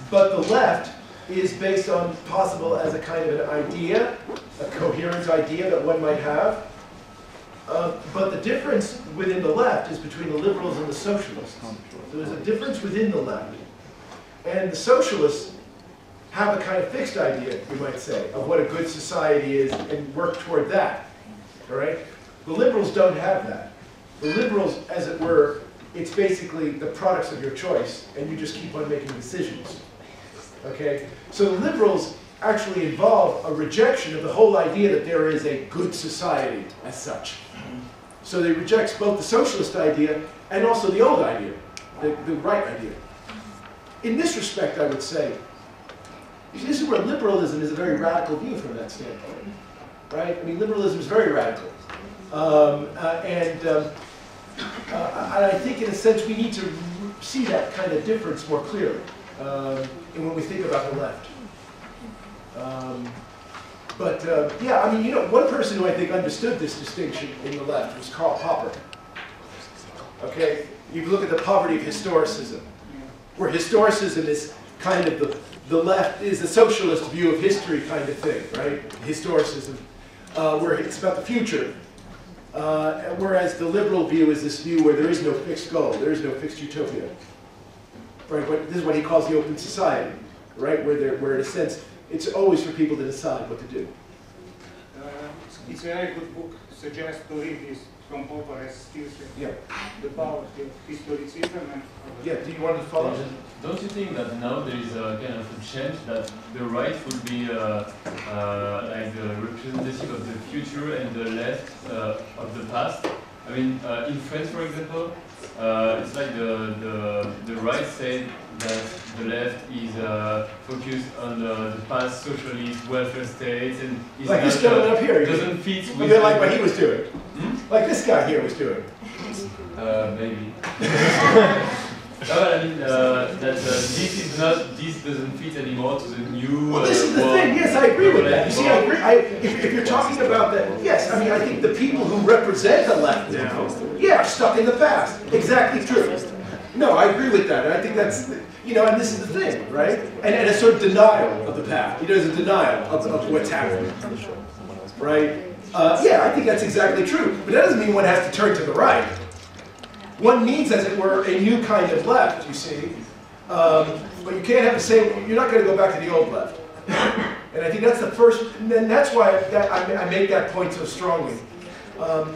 But the left is based on possible as a kind of an idea, a coherent idea that one might have. But the difference within the left is between the liberals and the socialists. So there's a difference within the left. And the socialists have a kind of fixed idea, you might say, of what a good society is and work toward that. All right? The liberals don't have that. The liberals, as it were, it's basically the products of your choice, and you just keep on making decisions. Okay? So the liberals actually involve a rejection of the whole idea that there is a good society as such. So they reject both the socialist idea and also the old idea, the right idea. In this respect, I would say, this is where liberalism is a very radical view from that standpoint. Right? I mean, liberalism is very radical. And I think, in a sense, we need to see that kind of difference more clearly when we think about the left. Yeah, I mean, you know, one person who I think understood this distinction in the left was Karl Popper. Okay, you look at the poverty of historicism. where historicism is kind of the left, is a socialist view of history kind of thing, right? Historicism, where it's about the future. Whereas the liberal view is this view where there is no fixed goal, there is no fixed utopia. Right? But this is what he calls the open society, right? Where in a sense, it's always for people to decide what to do. It's a very good book. Suggest to read this from Popper as still Yeah. the power of historicism and Yeah, do you want to follow? Don't you think that now there is a kind of a change that the right would be like the representative of the future and the left of the past? I mean, in France, for example, it's like the right said that the left is focused on the past socialist welfare states and is like this gentleman up here. doesn't fit A with bit like what he was doing. Hmm? Like this guy here was doing. Maybe. No, I mean this doesn't fit anymore to the new. Well, this is the thing. Yes, I agree with that. You see, I agree. If you're talking about that, yes. I mean, I think the people who represent the left now, yeah, are stuck in the past. Exactly true. No, I agree with that. And I think that's, you know, and this is the thing, right? And a sort of denial of the past. There's a denial of what's happening, right? Yeah, I think that's exactly true. But that doesn't mean one has to turn to the right. One needs, as it were, a new kind of left, you see. But you can't have the same, you're not going to go back to the old left. And I think that's the first, and then that's why I make that point so strongly,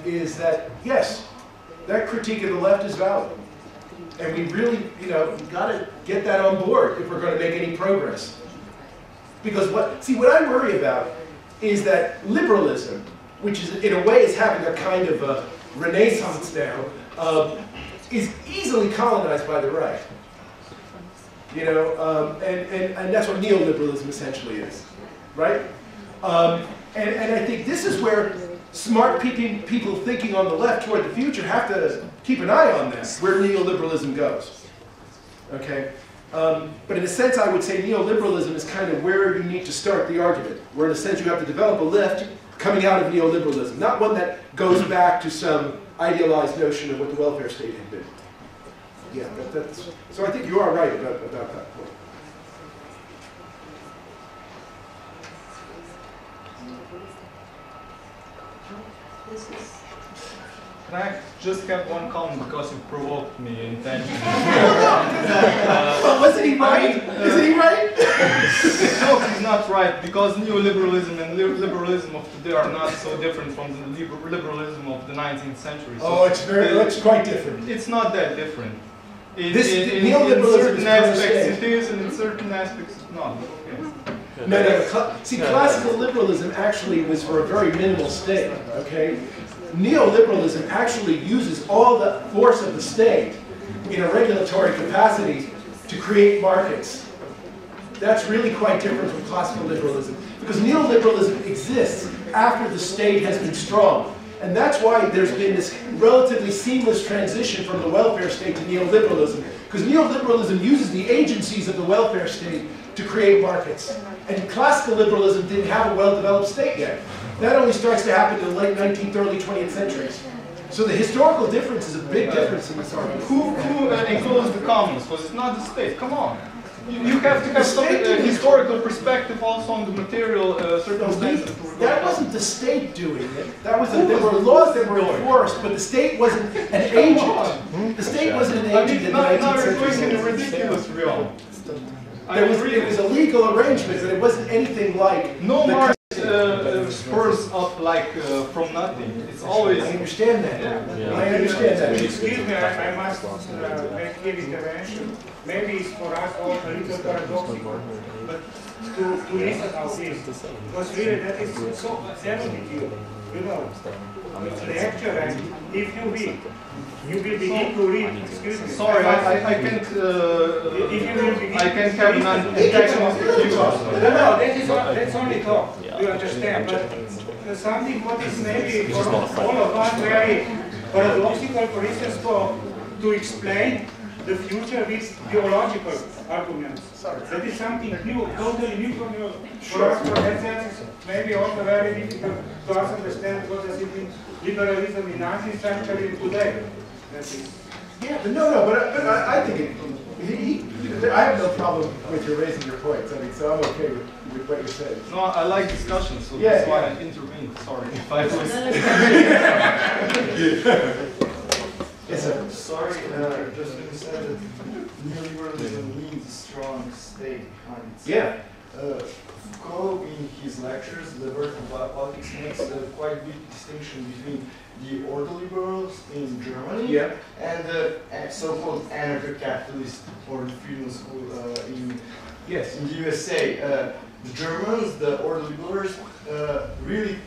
is that, yes, that critique of the left is valid. And we really, you know, we've got to get that on board if we're going to make any progress. Because what I worry about is that liberalism, which is, in a way, is having a kind of a renaissance now, is easily colonized by the right. You know, and that's what neoliberalism essentially is, right? And I think this is where smart people thinking on the left toward the future have to keep an eye on that, where neoliberalism goes. Okay? But in a sense, I would say neoliberalism is kind of where you need to start the argument, where in a sense you have to develop a left coming out of neoliberalism, not one that goes back to some idealized notion of what the welfare state had been. Yeah, so I think you are right about that point. Can I just have one comment because you provoked me intentionally? Well, wasn't he right? Isn't he right? No, he's not right, because neoliberalism and liberalism of today are not so different from the liberalism of the 19th century. So it's quite different. It's not that different. In neoliberalism certain aspects it is, and in certain aspects it's not. Okay. No. See, classical liberalism actually was for a very minimal state, okay? Neoliberalism actually uses all the force of the state in a regulatory capacity to create markets. That's really quite different from classical liberalism, because neoliberalism exists after the state has been strong. And that's why there's been this relatively seamless transition from the welfare state to neoliberalism, because neoliberalism uses the agencies of the welfare state to create markets. And classical liberalism didn't have a well-developed state yet. That only starts to happen in the late 19th, early 20th centuries. So the historical difference is a big difference in this argument. Who enclosed the commons? Was it not the state? Come on. You have to have some historical perspective also on the material circumstances. That wasn't the state doing it. That was there were laws that were enforced, but the state wasn't an agent. The state wasn't an agent in the 19th century. Now you're ridiculous, real. It was a legal arrangement, but it wasn't anything like no market spurs up like from nothing. It's always. I understand that. Yeah. I understand that. Excuse me, I must make here intervention. Maybe it's for us all a little paradoxical, but to listen how it is. Because really that is so evident, you know. Lecture, and if you read, you will begin to read. Excuse me. Sorry, I can't. If you will begin I can't have an intentional critique. No, that's only talk. You understand, but something what is maybe for all of us very paradoxical, for instance, to explain the future with ideological arguments. That is something new, totally new for us. For that maybe also very difficult to us understand what does it mean liberalism in 19th century and today. That is. Yeah, but but I think I have no problem with your raising your points. I mean, so I'm okay with what you're saying. No, I like discussion, so Yeah, that's why yeah. I intervened. Sorry if I was. Yes, sir. Sorry, just when you said that neoliberalism means a strong state behind it. Yeah. Foucault, in his lectures, The Birth of Politics, makes a quite big distinction between the ordoliberals in Germany and the so-called anarcho-capitalist or the freedom school in the USA. The Germans, the ordoliberals, really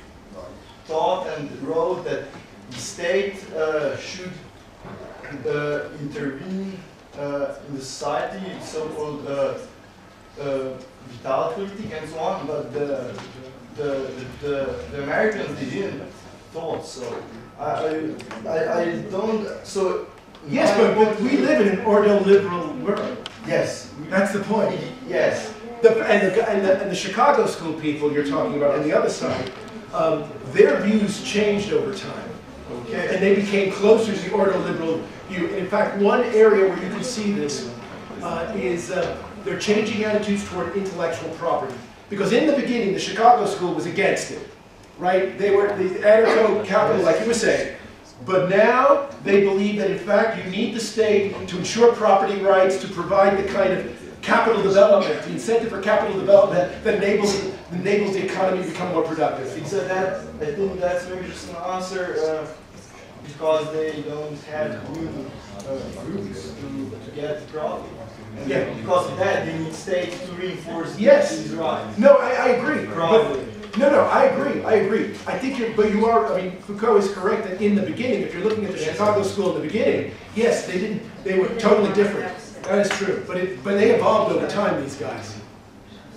thought and wrote that the state should intervene in the society, so-called Vitalpolitik and so on, but the Americans, they didn't thought so. I don't, so... Yes, but we live in an ordoliberal world. Yes. That's the point. Yes. And the Chicago school people you're talking about on the other side, their views changed over time. Okay. And they became closer to the ordoliberal view. In fact, one area where you can see this is they're changing attitudes toward intellectual property. Because in the beginning, the Chicago school was against it. Right? They were the anarcho-capital, like you were saying. But now they believe that, in fact, you need the state to ensure property rights, to provide the kind of capital development, the incentive for capital development that enables the economy to become more productive. So that, I think that's maybe just an answer because they don't have good groups to get profit. And because of that, they need states to reinforce these rights. No, I agree. Probably. No, I agree. I think but you are, I mean, Foucault is correct that in the beginning, if you're looking at the Chicago school in the beginning, yes, they were totally different. That is true. But they evolved over time, these guys.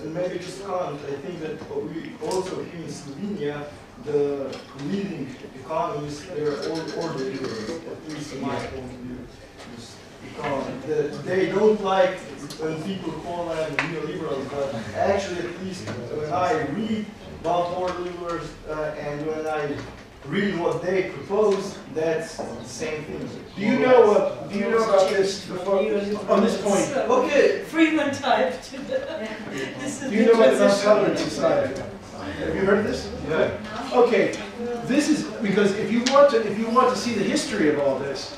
And maybe just comment, I think that we also here in Slovenia, the leading economists, they're all ordoliberals, at least in my point of view. They don't like when people call them neoliberals, but actually, at least when I read about ordoliberals and when I read what they propose, that's the same thing. Do you know about this on this point? Okay. Freeman typed. Do you know about the non-tolerant society? Have you heard of this? Yeah. Okay. This is because if you want to see the history of all this,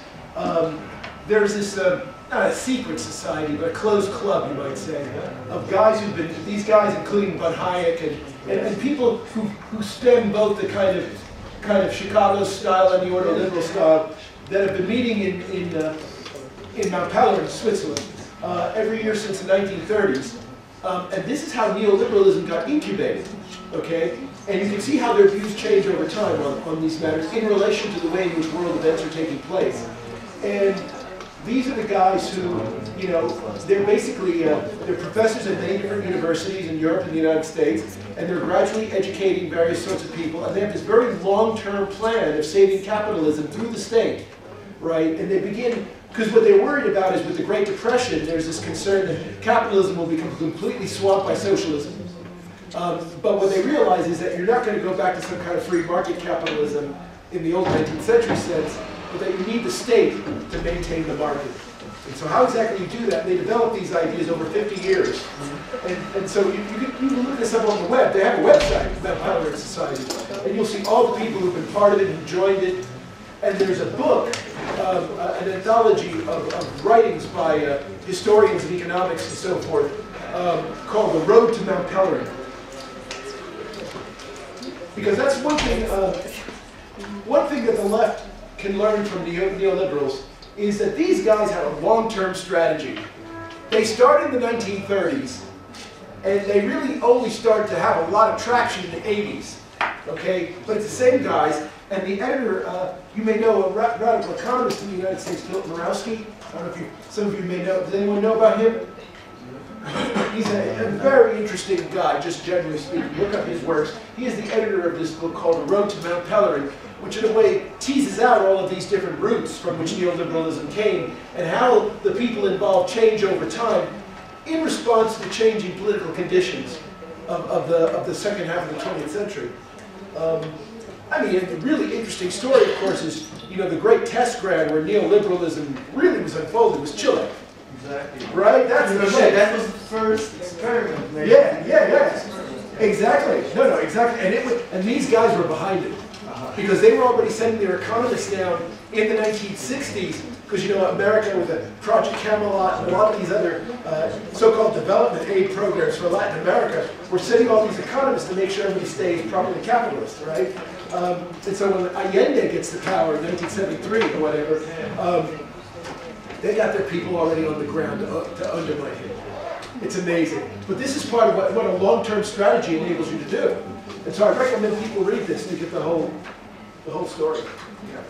there's this not a secret society, but a closed club, you might say, of guys who've been, these guys including Von Hayek and people who stem both the kind of Chicago style and the ordoliberal style that have been meeting in Mount Pelerin, Switzerland, every year since the 1930s. And this is how neoliberalism got incubated, okay? And you can see how their views change over time on these matters in relation to the way in which world events are taking place. And these are the guys who, you know, they're basically, they're professors at many different universities in Europe and the United States, and they're gradually educating various sorts of people, and they have this very long-term plan of saving capitalism through the state, right? And they begin, because what they're worried about is with the Great Depression, there's this concern that capitalism will become completely swamped by socialism. But what they realize is that you're not going to go back to some kind of free market capitalism in the old 19th century sense, but that you need the state to maintain the market. And so how exactly you do that? They developed these ideas over 50 years. And so you can look this up on the web. They have a website, Mount Pelerin Society. And you'll see all the people who've been part of it, who joined it. And there's a book, an anthology of writings by historians of economics and so forth, called The Road to Mount Pelerin. Because that's one thing that the left can learn from neoliberals is that these guys have a long-term strategy. They started in the 1930s, and they really only started to have a lot of traction in the 80s. Okay, but it's the same guys. And the editor, you may know a radical economist in the United States, Philip Mirowski. I don't know if some of you may know. Does anyone know about him? He's a very interesting guy, just generally speaking. Look up his works. He is the editor of this book called The Road to Mount Pelerin, which in a way teases out all of these different roots from which neoliberalism came and how the people involved change over time in response to the changing political conditions of the second half of the 20th century. I mean, a really interesting story, of course, is, you know, the great test ground where neoliberalism really was unfolded was Chile. Exactly. Right? That's the thing. That was the first experiment made. Yeah. Exactly. No, exactly. And these guys were behind it. Because they were already sending their economists down in the 1960s, because you know America with the Project Camelot and a lot of these other so-called development aid programs for Latin America were sending all these economists to make sure everybody stays properly capitalist, right? And so when Allende gets to power in 1973 or whatever, they got their people already on the ground to undermine him. It's amazing. But this is part of what a long-term strategy enables you to do. And so I recommend people read this to get the whole story. Yeah.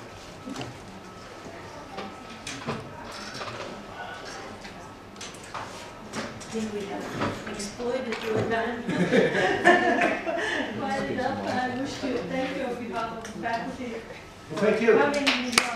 I think we have exploited your time quite enough. I wish to thank you on behalf of the faculty Well, thank you. for coming.